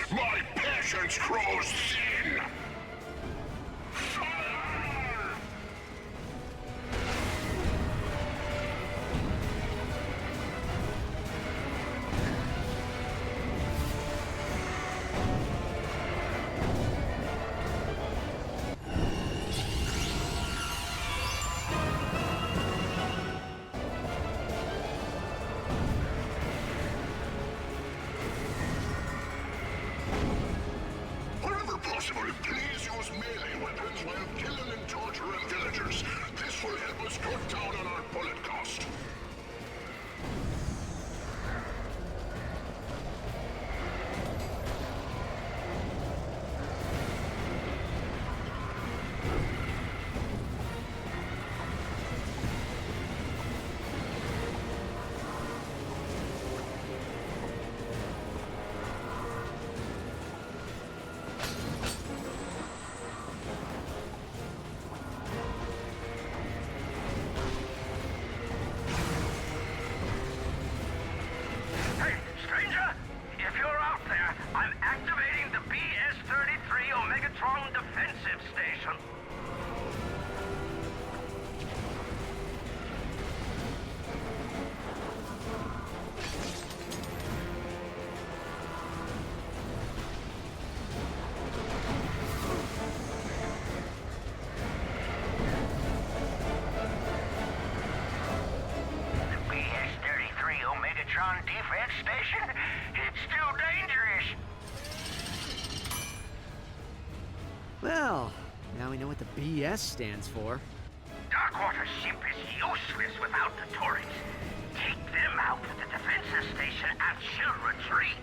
My patience grows thin! Fire! Please use melee weapons while killing and torturing villagers. This will help us cut down on our bullet cost. what the BS stands for. Darkwater's ship is useless without the turrets. Take them out with the defenses station and she'll retreat.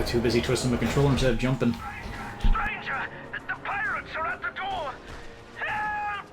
Too busy twisting the controller instead of jumping. Stranger, the pirates are at the door. Help!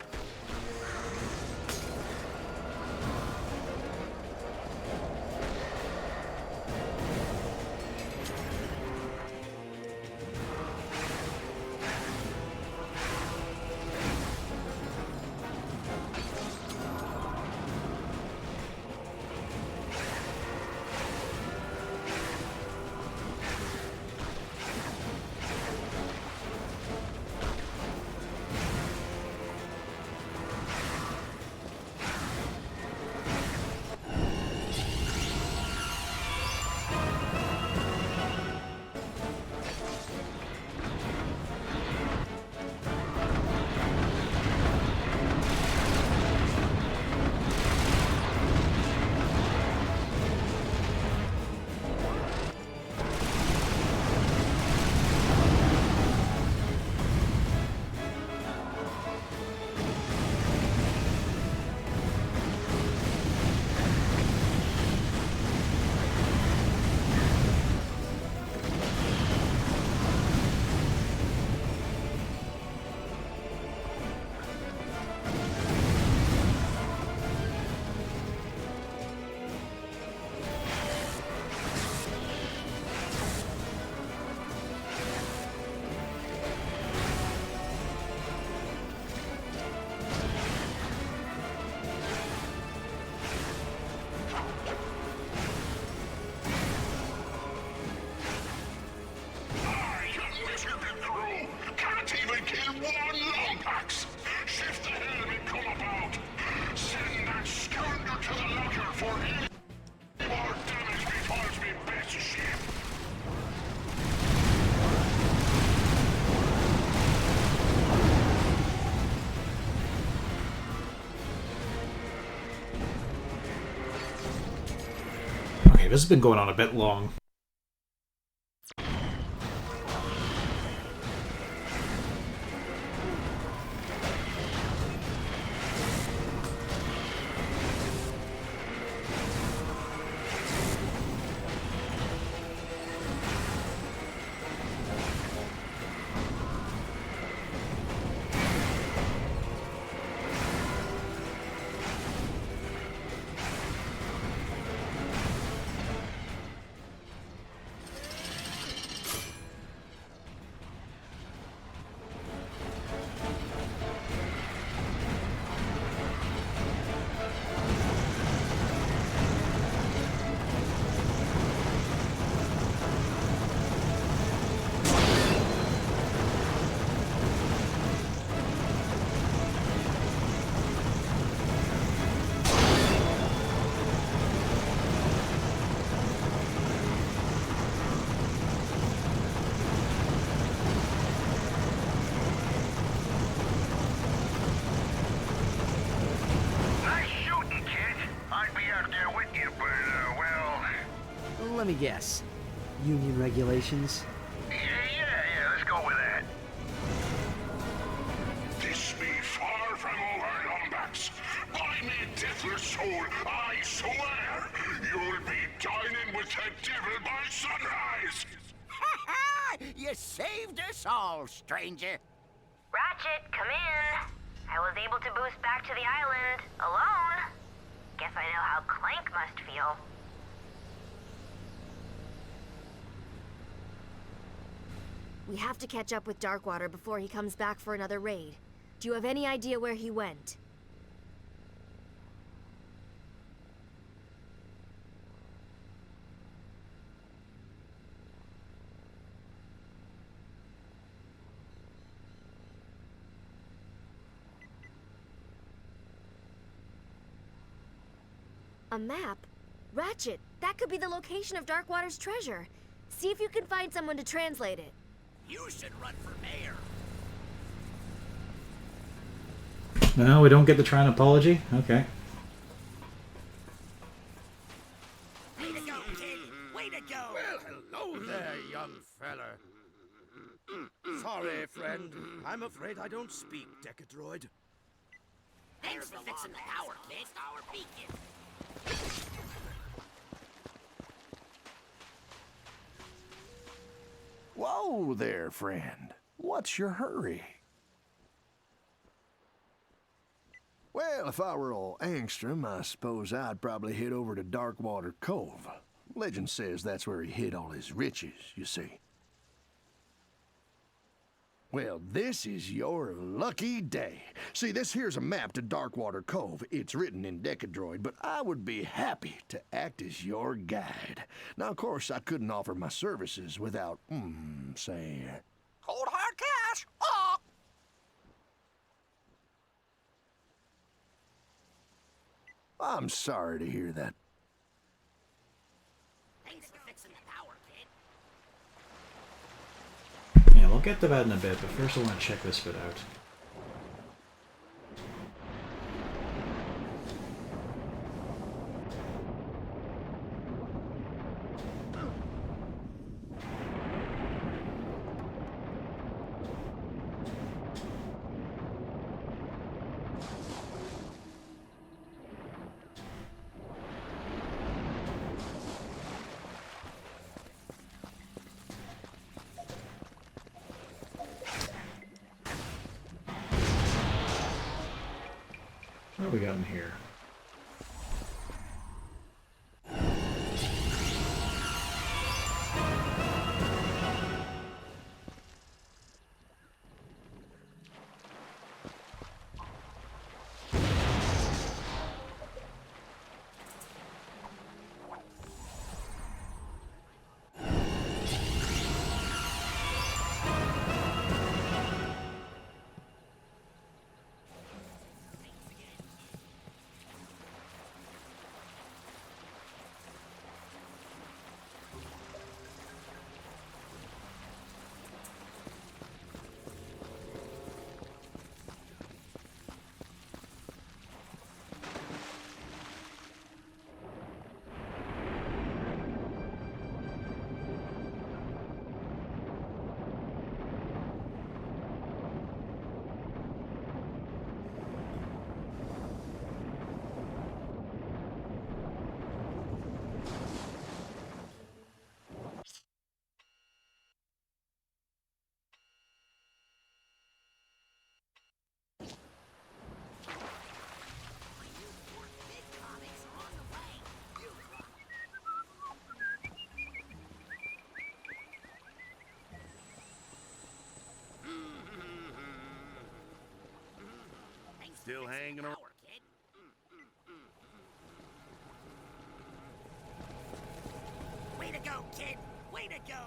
This has been going on a bit long. Let me guess. Union regulations? Yeah, let's go with that. This be far from over, Lombax. By me deathless soul, I swear, you'll be dining with the devil by sunrise. You saved us all, stranger. Ratchet, come in. I was able to boost back to the island alone. Guess I know how Clank must feel. We have to catch up with Darkwater before he comes back for another raid. Do you have any idea where he went? A map? Ratchet, that could be the location of Darkwater's treasure. See if you can find someone to translate it. You should run for mayor. No, we don't get the Trine apology? Okay. Way to go, kid! Way to go! Well, hello there, young fella. Sorry, friend. I'm afraid I don't speak Decadroid. Thanks for fixing the tower, kid. Our beacon. Whoa there, friend. What's your hurry? Well, if I were all Angstrom, I suppose I'd probably head over to Darkwater Cove. Legend says that's where he hid all his riches, you see. Well, this is your lucky day. See, this here's a map to Darkwater Cove. It's written in Decadroid, but I would be happy to act as your guide. Now, of course, I couldn't offer my services without, say... Cold hard cash! Oh! I'm sorry to hear that. Thanks for fixing the tower, kid. Yeah, we'll get to that in a bit, but first I want to check this bit out. What do we got in here? Still hanging around. Way to go, kid! Way to go!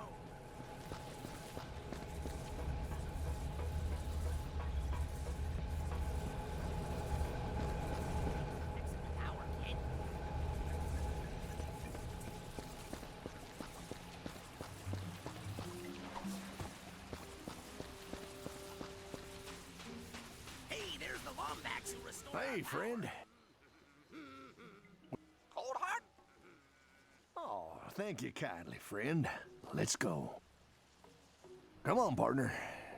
Hey, friend. Cold heart? Oh, thank you kindly, friend. Let's go. Come on, partner.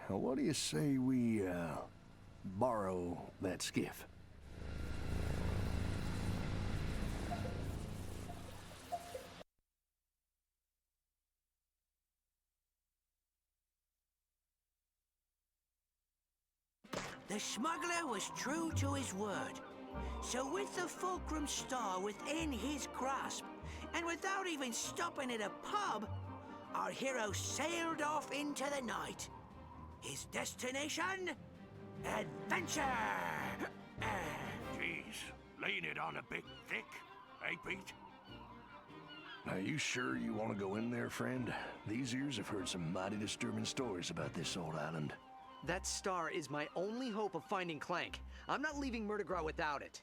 What do you say we, borrow that skiff? The smuggler was true to his word. So with the Fulcrum Star within his grasp, and without even stopping at a pub, our hero sailed off into the night. His destination? Adventure! Jeez, laying it on a bit thick, eh, Pete? Are you sure you want to go in there, friend? These ears have heard some mighty disturbing stories about this old island. That star is my only hope of finding Clank. I'm not leaving Murdergraw without it.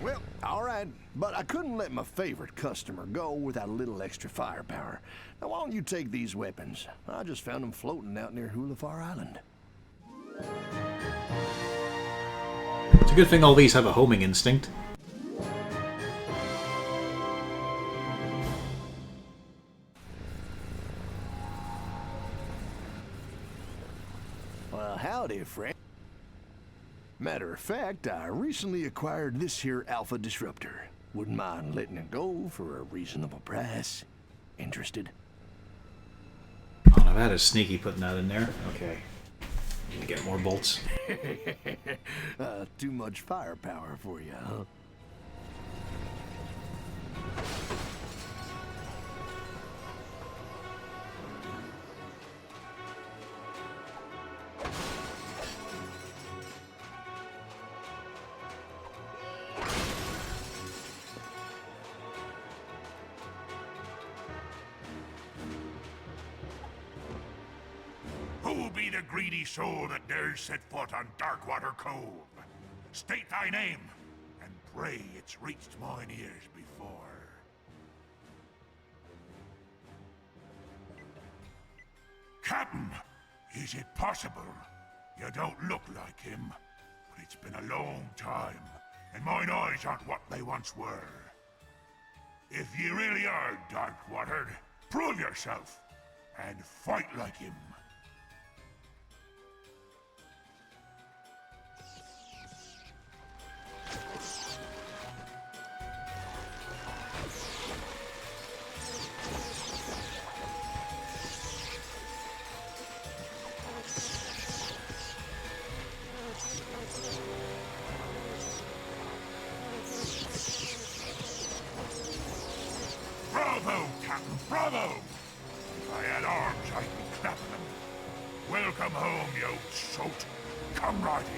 Well, all right, but I couldn't let my favorite customer go without a little extra firepower. Now, why don't you take these weapons? I just found them floating out near Hulafar Island. It's a good thing all these have a homing instinct. Well, howdy, friend. Matter of fact, I recently acquired this here Alpha Disruptor. Wouldn't mind letting it go for a reasonable price. Interested? Oh, now that is sneaky putting that in there. Okay. Need to get more bolts. Too much firepower for you, huh? Who be the greedy soul that dares set foot on Darkwater Cove? State thy name, and pray it's reached mine ears before. Captain, is it possible? You don't look like him, but it's been a long time, and mine eyes aren't what they once were. If ye really are Darkwatered, prove yourself, and fight like him. Bravo, Captain, bravo! If I had arms, I'd be clapping them. Welcome home, you old sot. Come right in.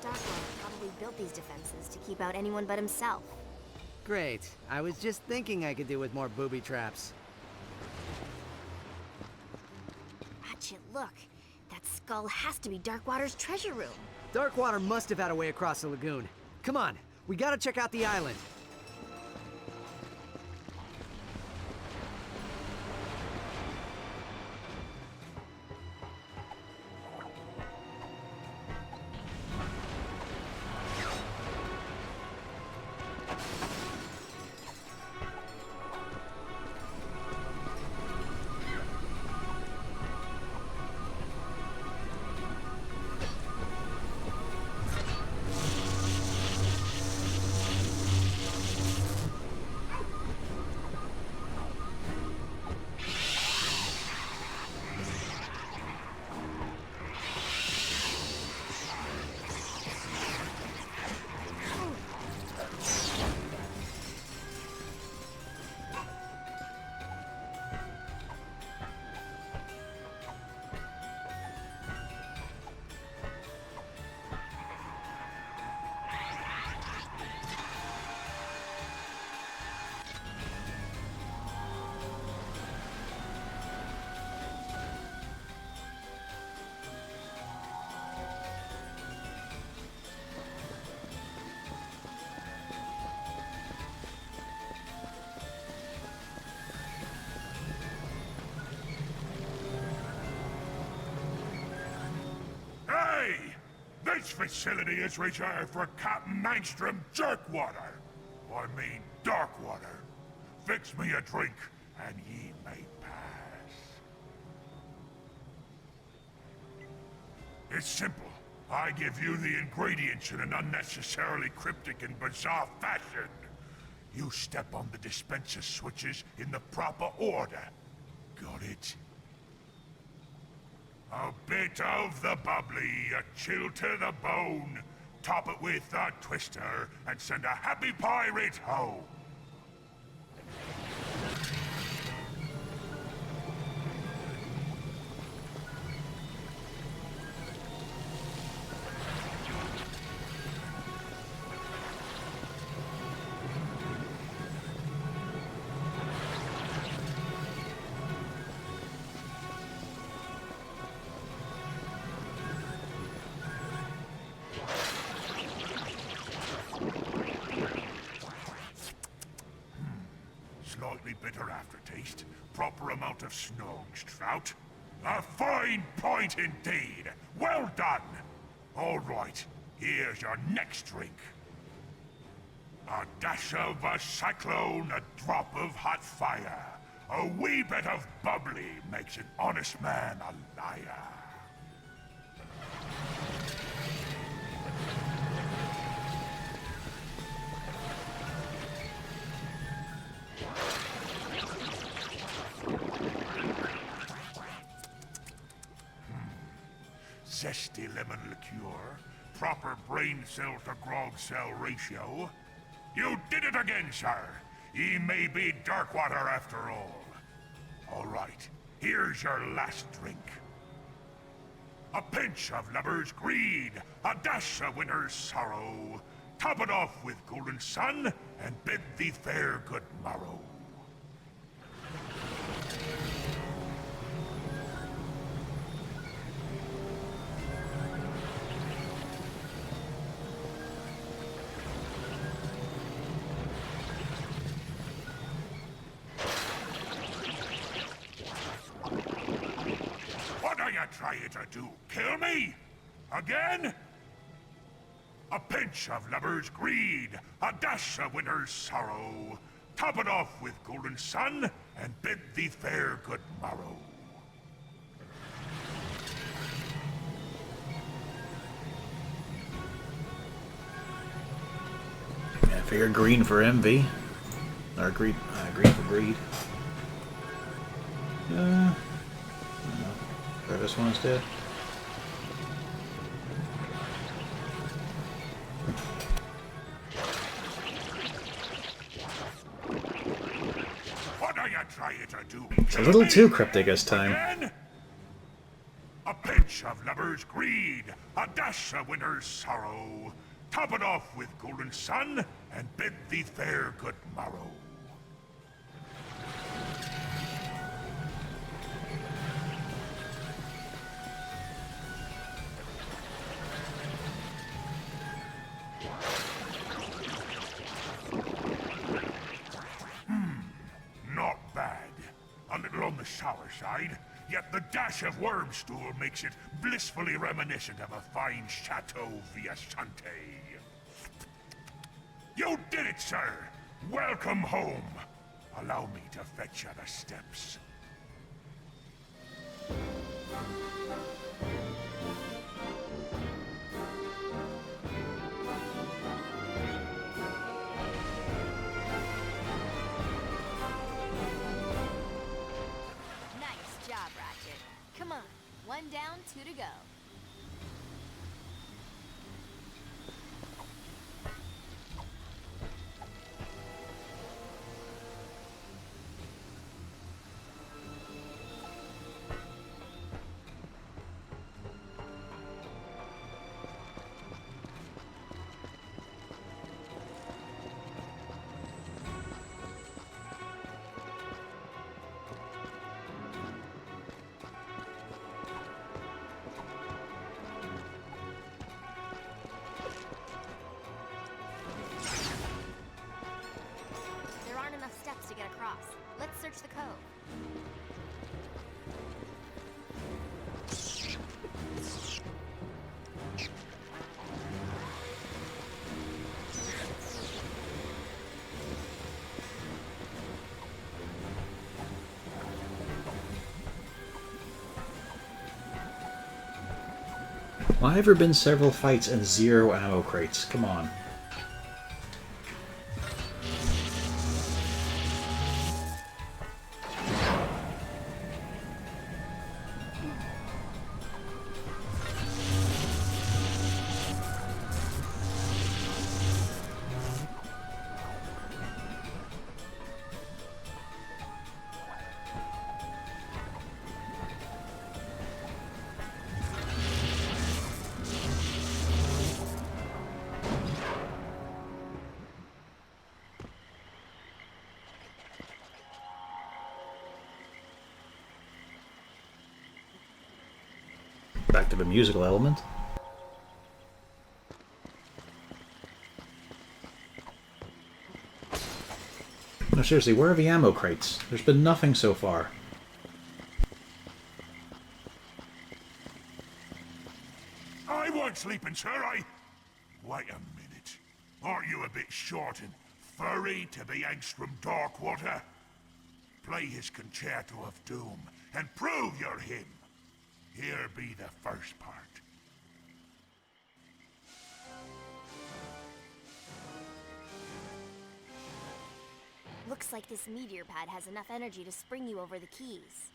Darkwater probably built these defenses to keep out anyone but himself. Great. I was just thinking I could do with more booby traps. Ratchet, look. That skull has to be Darkwater's treasure room. Darkwater must have had a way across the lagoon. Come on, we gotta check out the island. This facility is reserved for Captain Angstrom Jerkwater. I mean Darkwater. Fix me a drink, and ye may pass. It's simple. I give you the ingredients in an unnecessarily cryptic and bizarre fashion. You step on the dispenser switches in the proper order. Got it? A bit of the bubbly, a chill to the bone. Top it with a twister, and send a happy pirate home. Slightly bitter aftertaste. Proper amount of snogs, Trout. A fine point indeed. Well done. All right, here's your next drink. A dash of a cyclone, a drop of hot fire. A wee bit of bubbly makes an honest man a liar. Zesty lemon liqueur, proper brain cell to grog cell ratio. You did it again, sir. He may be Darkwater after all. All right, here's your last drink. A pinch of lover's greed, a dash of winter's sorrow. Top it off with golden sun, and bid thee fair good morrow. Trying to do? Kill me? Again? A pinch of lover's greed, a dash of winter's sorrow. Top it off with golden sun, and bid thee fair good morrow. I figure green for envy. Or green for greed. Try this one instead. What are you trying to do? It's a little too cryptic this time. Again? A pinch of lover's greed, a dash of winter's sorrow. Top it off with golden sun, and bid thee fair good morrow. Not bad. A little on the sour side, yet the dash of worm stool makes it blissfully reminiscent of a fine Chateau Viasante. You did it, sir! Welcome home! Allow me to fetch you the steps. Nice job, Ratchet. Come on, one down, two to go. Steps to get across. Let's search the cove. Why have there been several fights and 0 ammo crates? Come on. Back to the musical element. No, seriously, where are the ammo crates? There's been nothing so far. I want sleeping, sir, Wait a minute. Aren't you a bit short and furry to be angst from Darkwater? Play his Concerto of Doom and prove you're him. Here be the first part. Looks like this meteor pad has enough energy to spring you over the keys.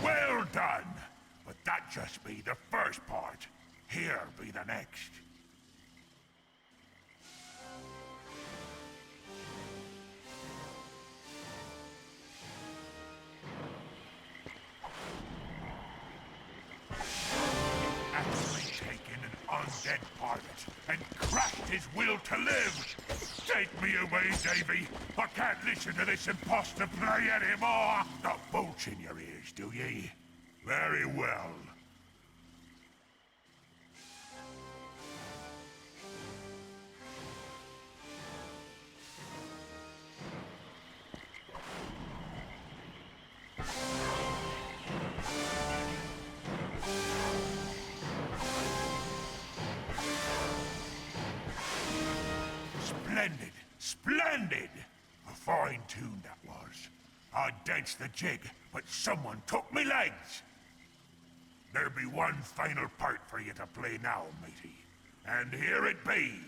Well done! But that just be the first part. Here be the next. Actually taken an undead pirate and crashed his will to live. Take me away, Davy. I can't listen to this imposter play anymore. Got bolts in your ears, do ye? Very well. Splendid! Splendid! A fine tune that was. I danced the jig, but someone took me legs! There be one final part for you to play now, matey. And here it be.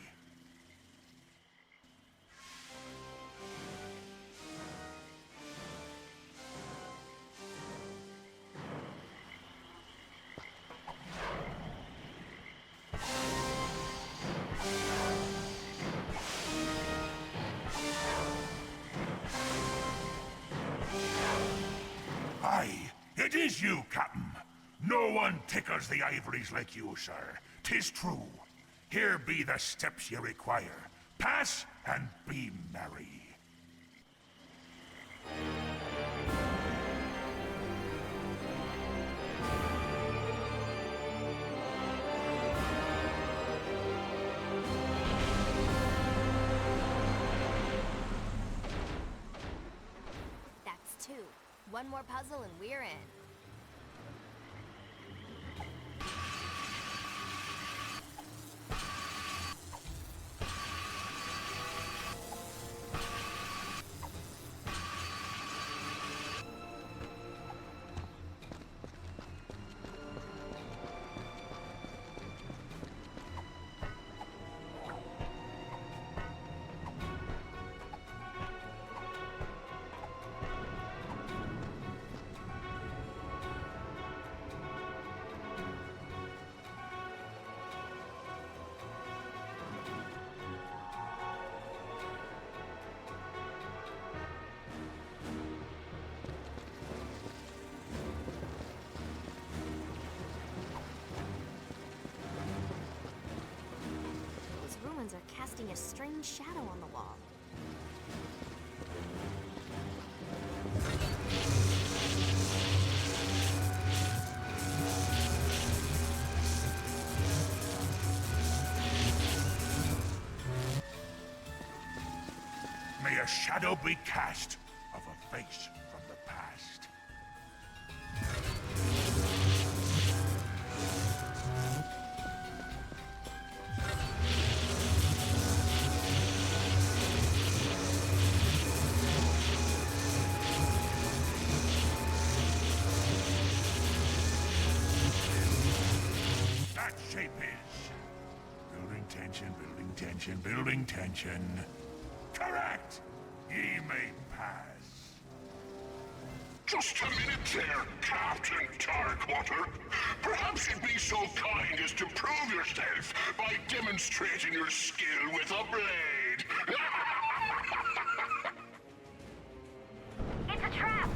Aye, it is you, Captain. No one tickles the ivories like you, sir. 'Tis true. Here be the steps you require. Pass and be merry. That's 2. One more puzzle and we're in. Ruins are casting a strange shadow on the wall. May a shadow be cast of a face from the past. that shape is. Building tension, building tension, building tension. Correct! Ye may pass. Just a minute there, Captain Darkwater. Perhaps you'd be so kind as to prove yourself by demonstrating your skill with a blade. It's a trap!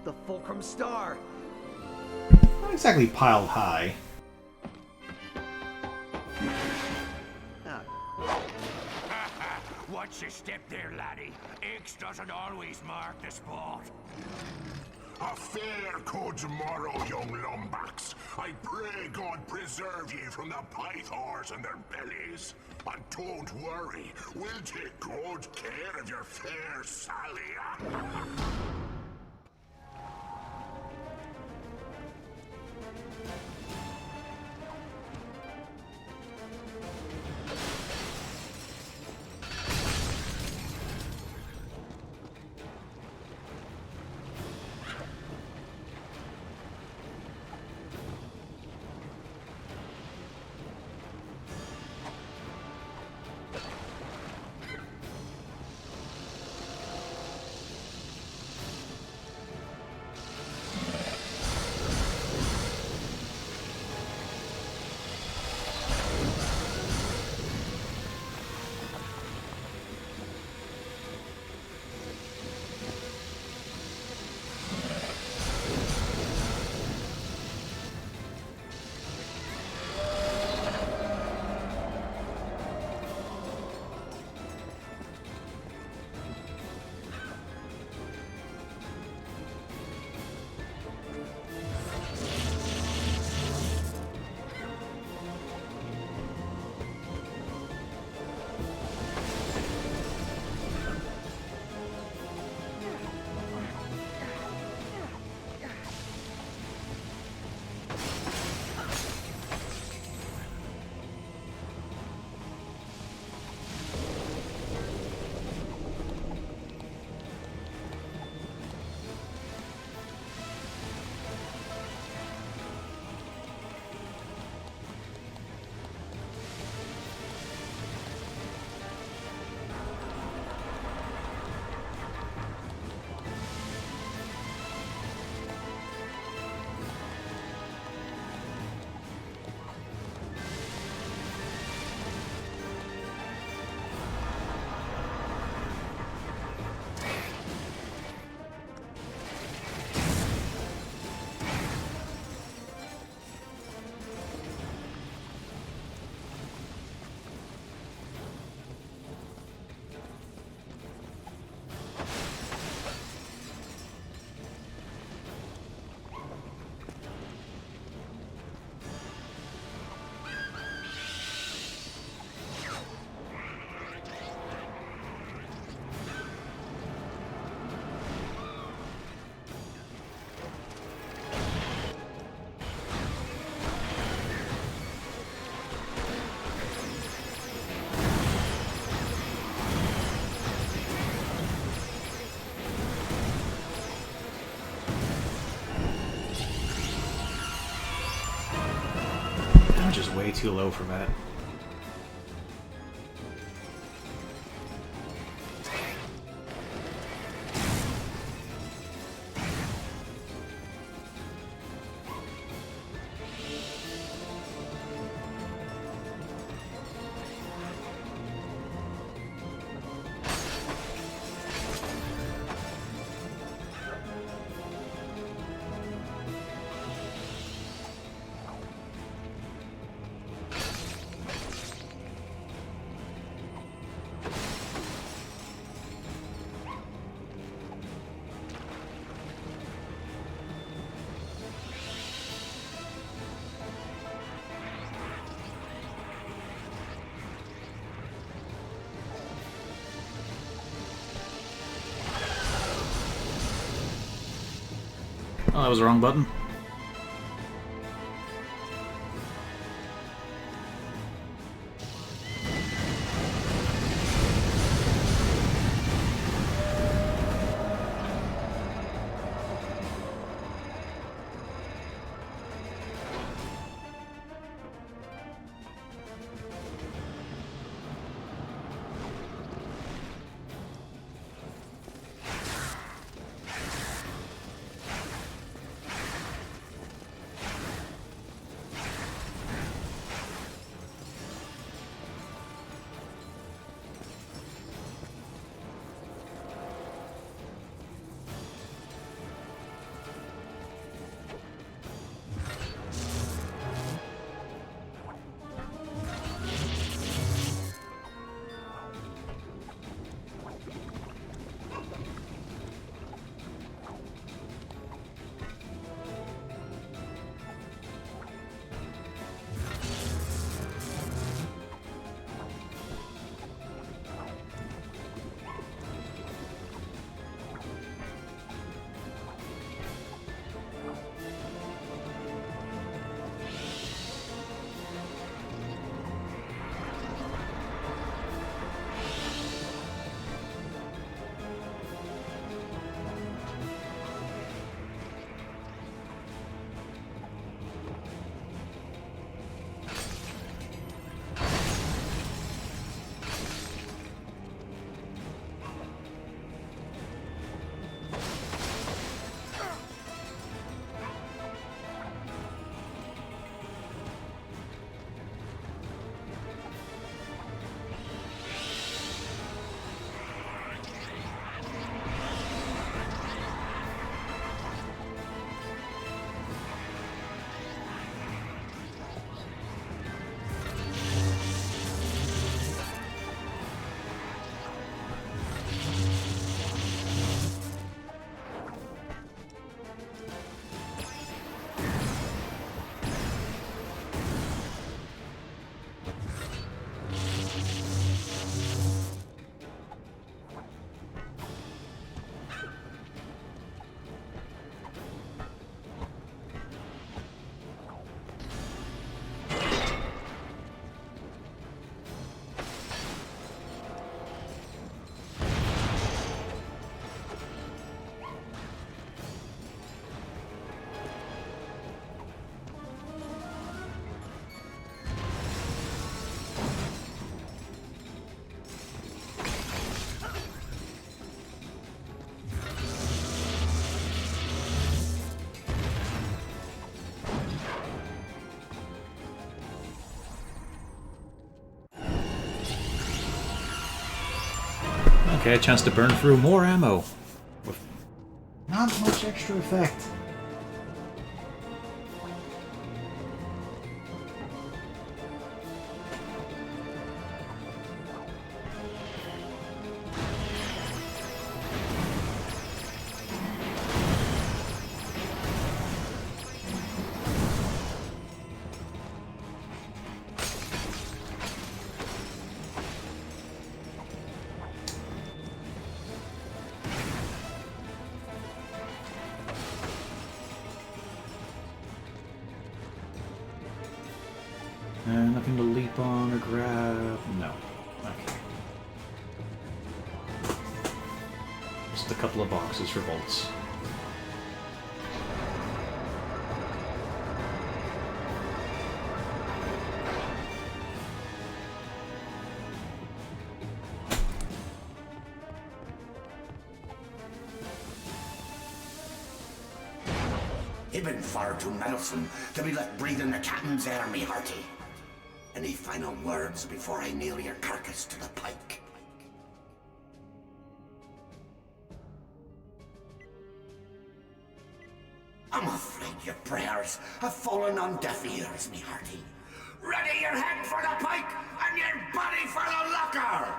The Fulcrum Star! Not exactly piled high. Watch your step there, laddie. X doesn't always mark the spot. A fair go tomorrow, young lumbacks. I pray God preserve ye from the pythors and their bellies. And don't worry, we'll take good care of your fair Sally. way too low for that. Oh, that was the wrong button. Okay, a chance to burn through more ammo. With not much extra effect. Nothing to leap on or grab. No. Okay. Just a couple of boxes for bolts. He'd been far too meddlesome to be left breathing the captain's air, me hearty. Any final words before I nail your carcass to the pike? I'm afraid your prayers have fallen on deaf ears, me hearty. Ready your head for the pike and your body for the locker!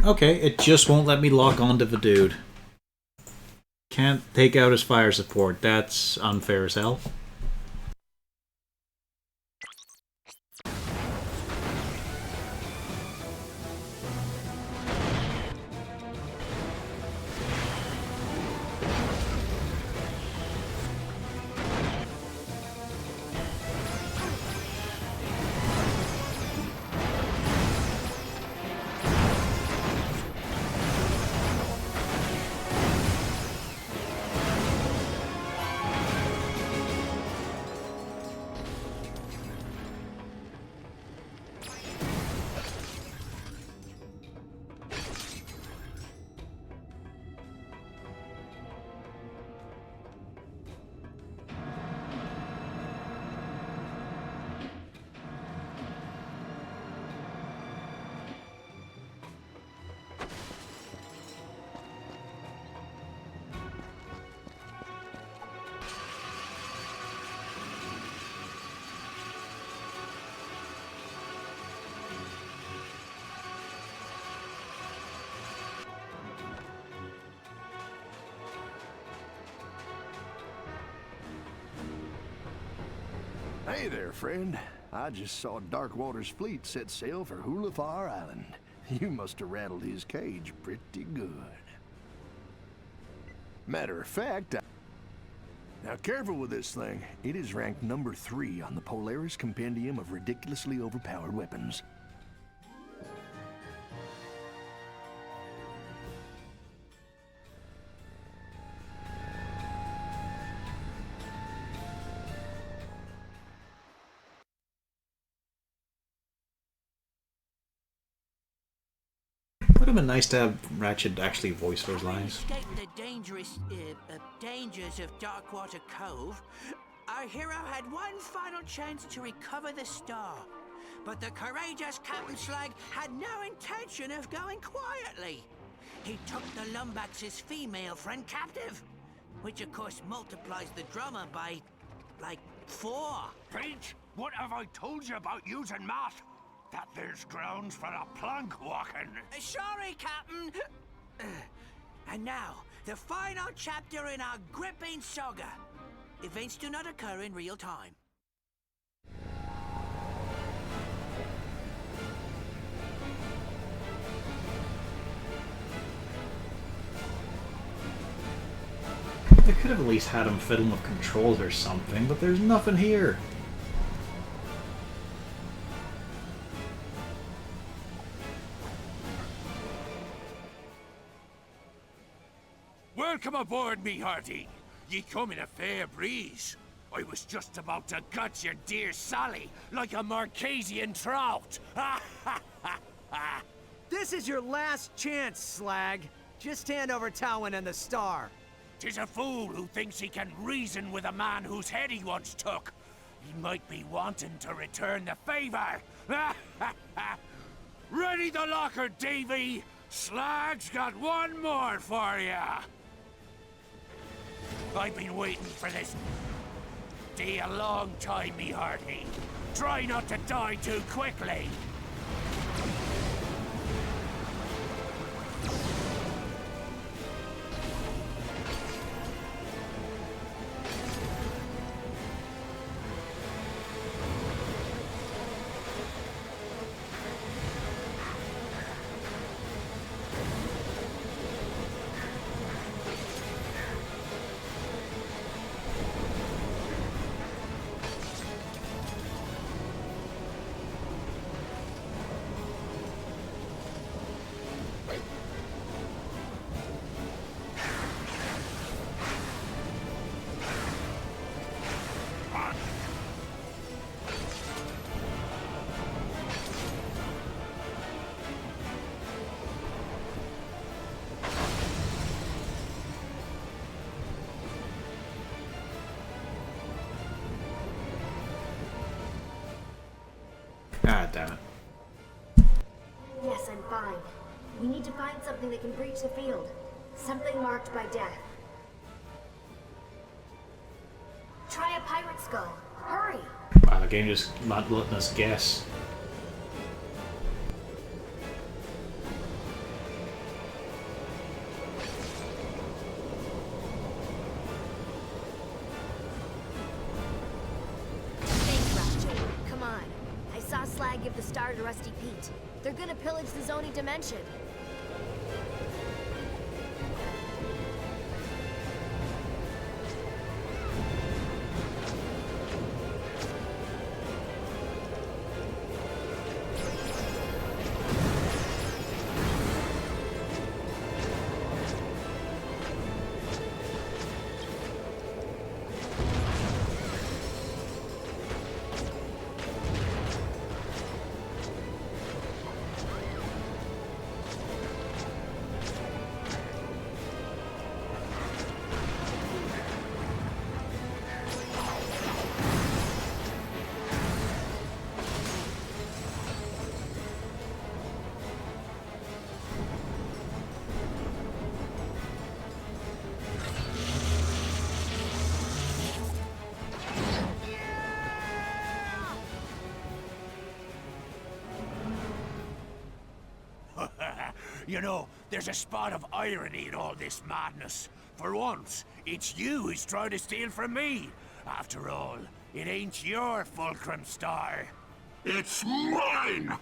Okay, it just won't let me lock onto the dude. Can't take out his fire support. That's unfair as hell. Hey there, friend. I just saw Darkwater's fleet set sail for Hulafar Island. You must have rattled his cage pretty good. Matter of fact, now careful with this thing. It is ranked number 3 on the Polaris Compendium of ridiculously overpowered weapons. Would have been nice to have Ratchet actually voice those lines. Escape the dangerous dangers of Darkwater Cove, our hero had one final chance to recover the star. But the courageous Captain Slag had no intention of going quietly. He took the Lumbax's female friend captive, which of course multiplies the drummer by, like, 4. Pete, what have I told you about using math? That there's grounds for a plank walking. Sorry, Captain. And now, the final chapter in our gripping saga. Events do not occur in real time. They could have at least had him fiddling with controls or something, but there's nothing here. Welcome aboard, me hearty. Ye come in a fair breeze. I was just about to gut your dear Sally like a Marquesian trout. This is your last chance, Slag. Just hand over Towin and the star. 'Tis a fool who thinks he can reason with a man whose head he once took. He might be wanting to return the favor. Ready the locker, Davy. Slag's got one more for ya. I've been waiting for this day a long time, me hearty. Try not to die too quickly. damn it. Yes, I'm fine. We need to find something that can breach the field. Something marked by death. Try a pirate skull. Hurry! Wow, the game just not letting us guess. Thanks, Ratchet. Come on. I saw Slag give the star to Rusty Pete. They're gonna pillage the Zoni dimension. You know, there's a spot of irony in all this madness. For once, it's you who's trying to steal from me. After all, it ain't your fulcrum star. It's mine!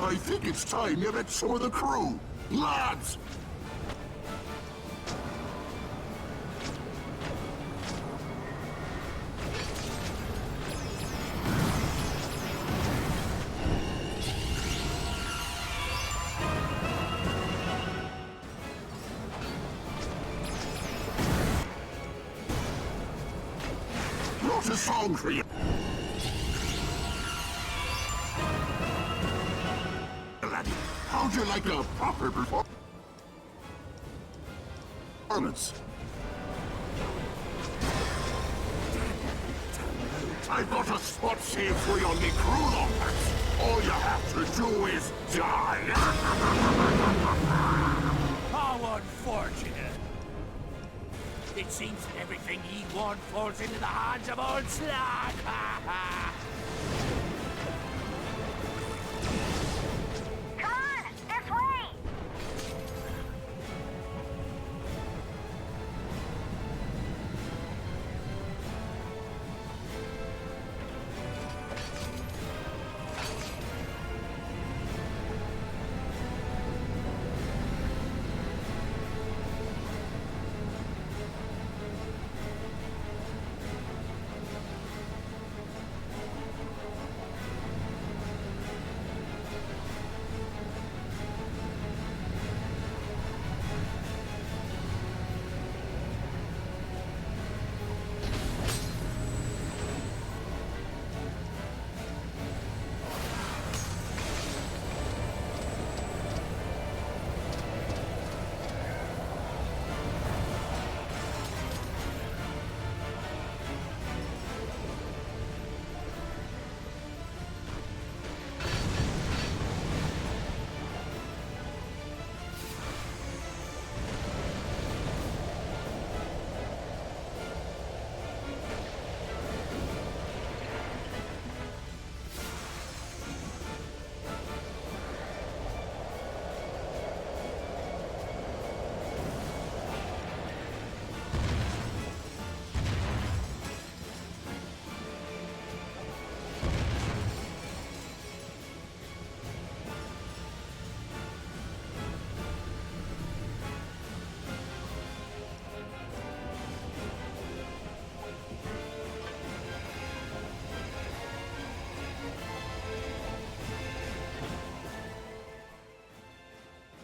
I think it's time you met some of the crew. Lads! Not a song for you. How'd you like a proper performance? I've got a spot saved for you on the crew lockers. All you have to do is die. How unfortunate. It seems that everything ye want falls into the hands of old Slag.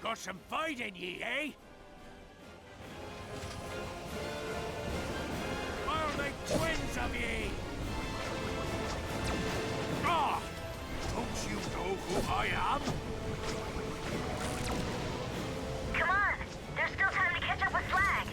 Got some fight in ye, eh? I'll make twins of ye! I am. Come on! There's still time to catch up with Slag!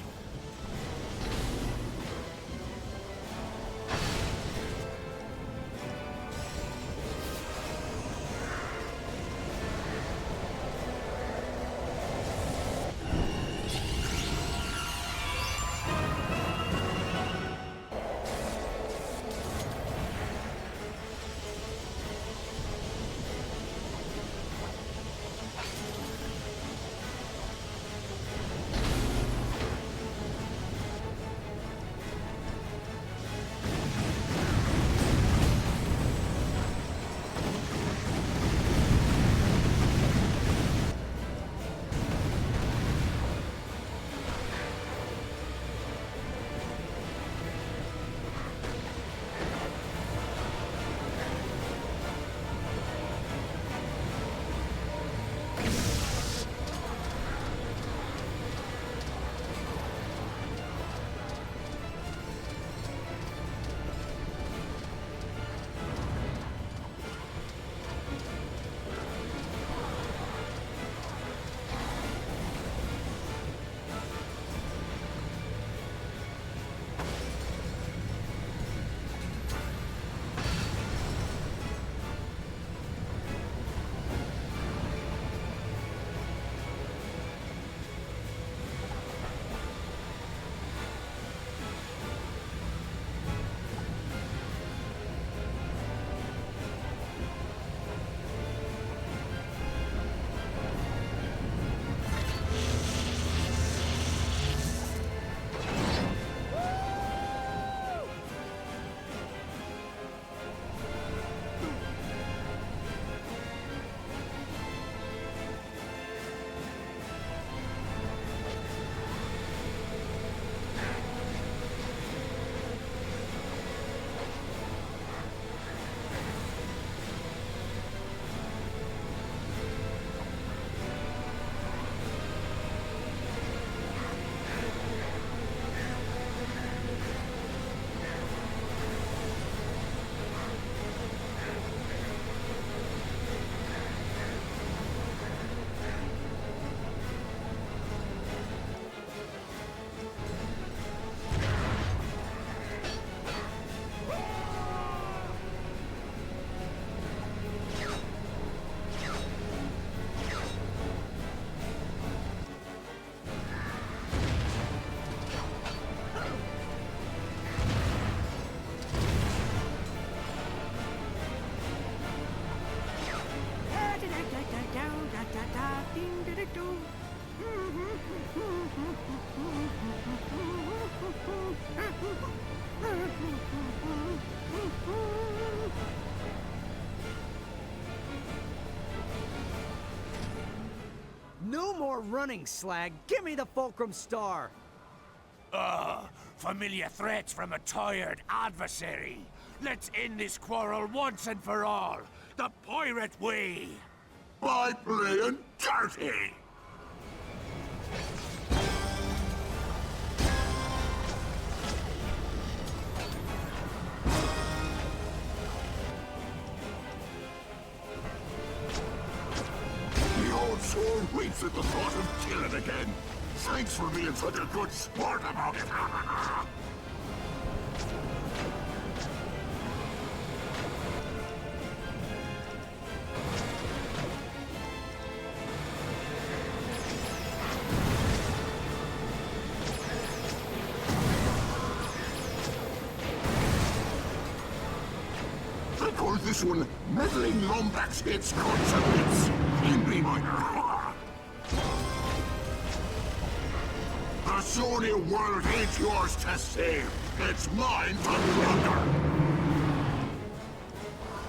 No more running, Slag. Give me the Fulcrum Star. Familiar threats from a tired adversary. Let's end this quarrel once and for all. The pirate way. By playing dirty. The old soul weeps at the thought of killing again. Thanks for being such a good sport about it. I call this one meddling Lombax hits consonants in B minor. The Sony world ain't yours to save. It's mine to plunder.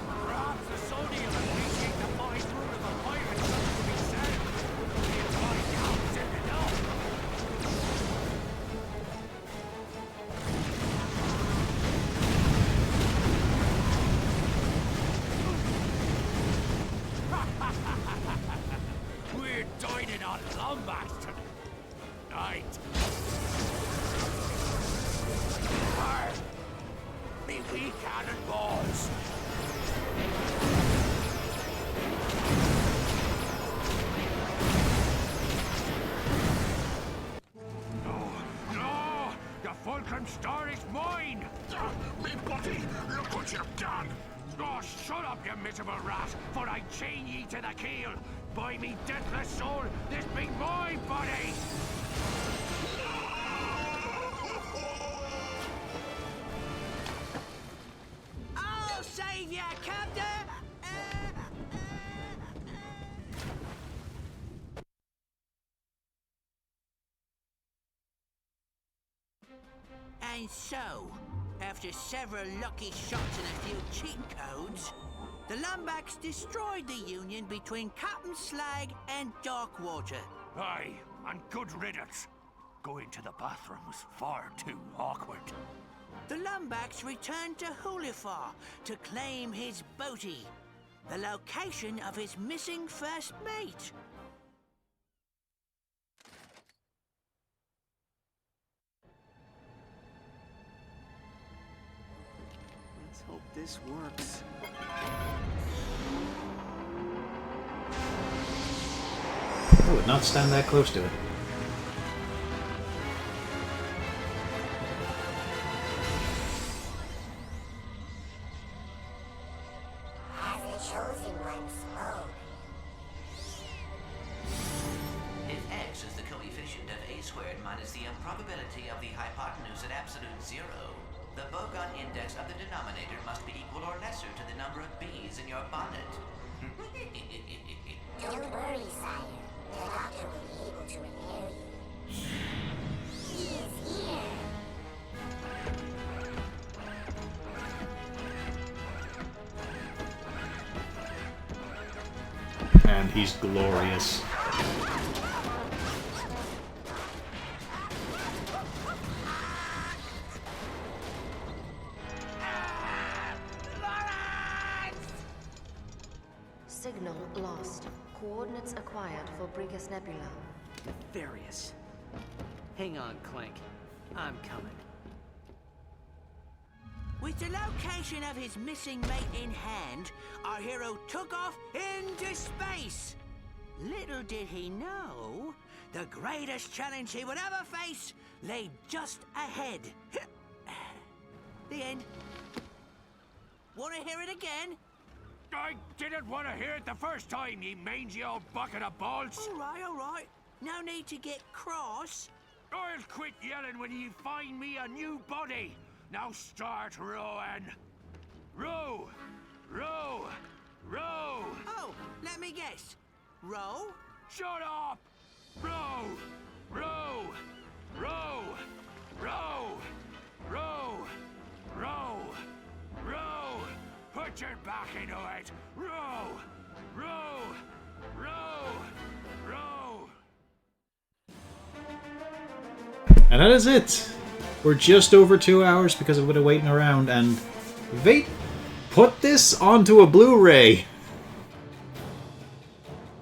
Perhaps the Sony will appreciate the fine rule of a pirate not to be said. It's my doubts in enough. We're dining on Lombax tonight. Me weak fulcrum star is mine! Me buddy, look what you've done! Oh, shut up, you miserable rat, for I chain ye to the keel! By me deathless soul, this be my body! I'll save ya, Captain! And so, after several lucky shots and a few cheat codes, the Lumbacks destroyed the union between Captain Slag and Darkwater. Aye, and good riddance. Going to the bathroom was far too awkward. The Lumbacks returned to Hulifar to claim his booty, the location of his missing first mate. Let's hope this works. I would not stand that close to it. Have the chosen one spoke? If x is the coefficient of a squared minus the improbability of the hypotenuse at absolute zero, the Bogon index of the denominator must be equal or lesser to the number of bees in your bonnet. Don't worry, sire. The doctor will be able to repair you. He is here. And he's glorious. Signal lost. Coordinates acquired for Brigus Nebula. Nefarious. Hang on, Clank. I'm coming. With the location of his missing mate in hand, our hero took off into space. Little did he know, the greatest challenge he would ever face lay just ahead. The end. Want to hear it again? I didn't want to hear it the first time, ye mangy old bucket of balls! All right. No need to get cross. I'll quit yelling when ye find me a new body! Now start rowing! Row! Row! Row! Oh, let me guess. Row? Shut up! Row! Row! Row! Row! Row! Row! Row! Put your back into it! Row! Row! Row! Row! And that is it. We're just over 2 hours because I've been waiting around, and they put this onto a Blu-ray.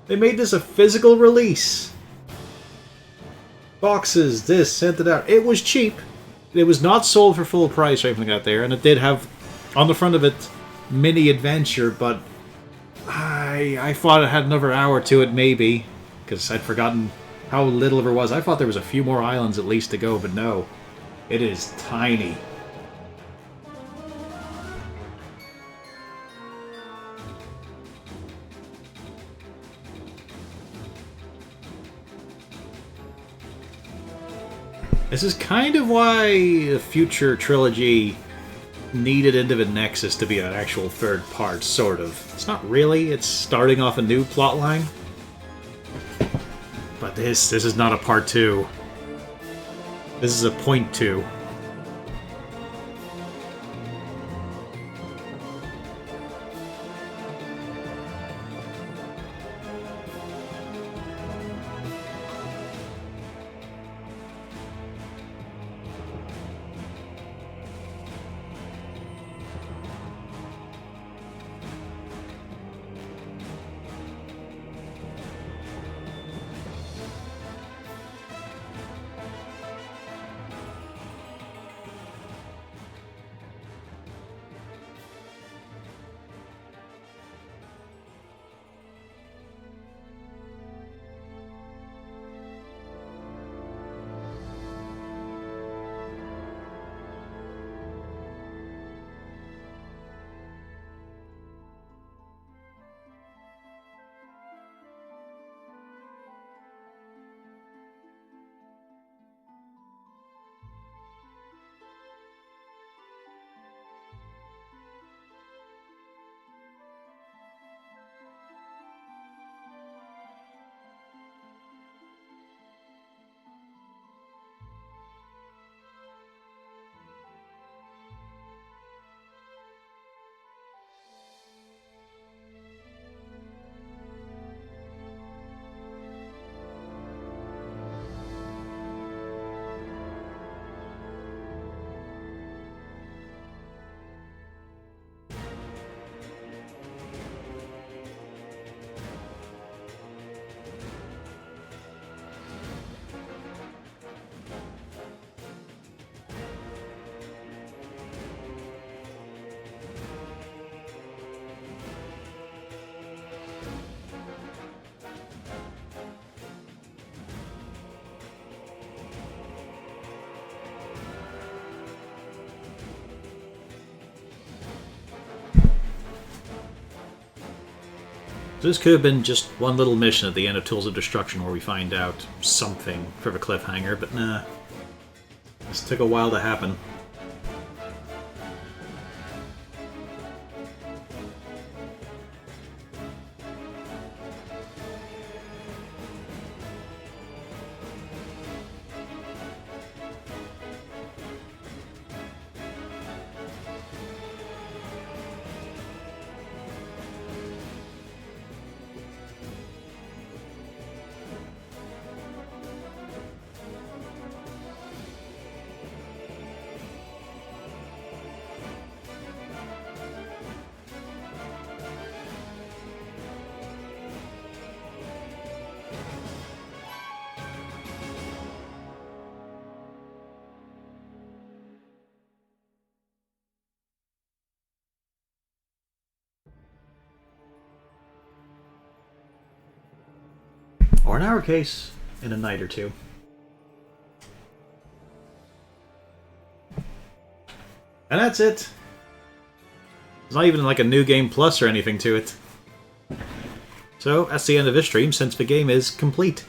They made this a physical release. Boxes, this, sent it out. It was cheap. It was not sold for full price or anything like that there, and it did have on the front of it mini adventure, but I thought it had another hour to it maybe, because I'd forgotten how little there was. I thought there was a few more islands at least to go, but no. It is tiny. This is kind of why the future trilogy needed End of a Nexus to be an actual third part, sort of. It's not really, it's starting off a new plotline. But this is not a part 2. This is a point 2. This could have been just one little mission at the end of Tools of Destruction where we find out something for the cliffhanger, but nah. This took a while to happen. Or in our case, in a night or two. And that's it. There's not even like a new game plus or anything to it. So, that's the end of this stream since the game is complete.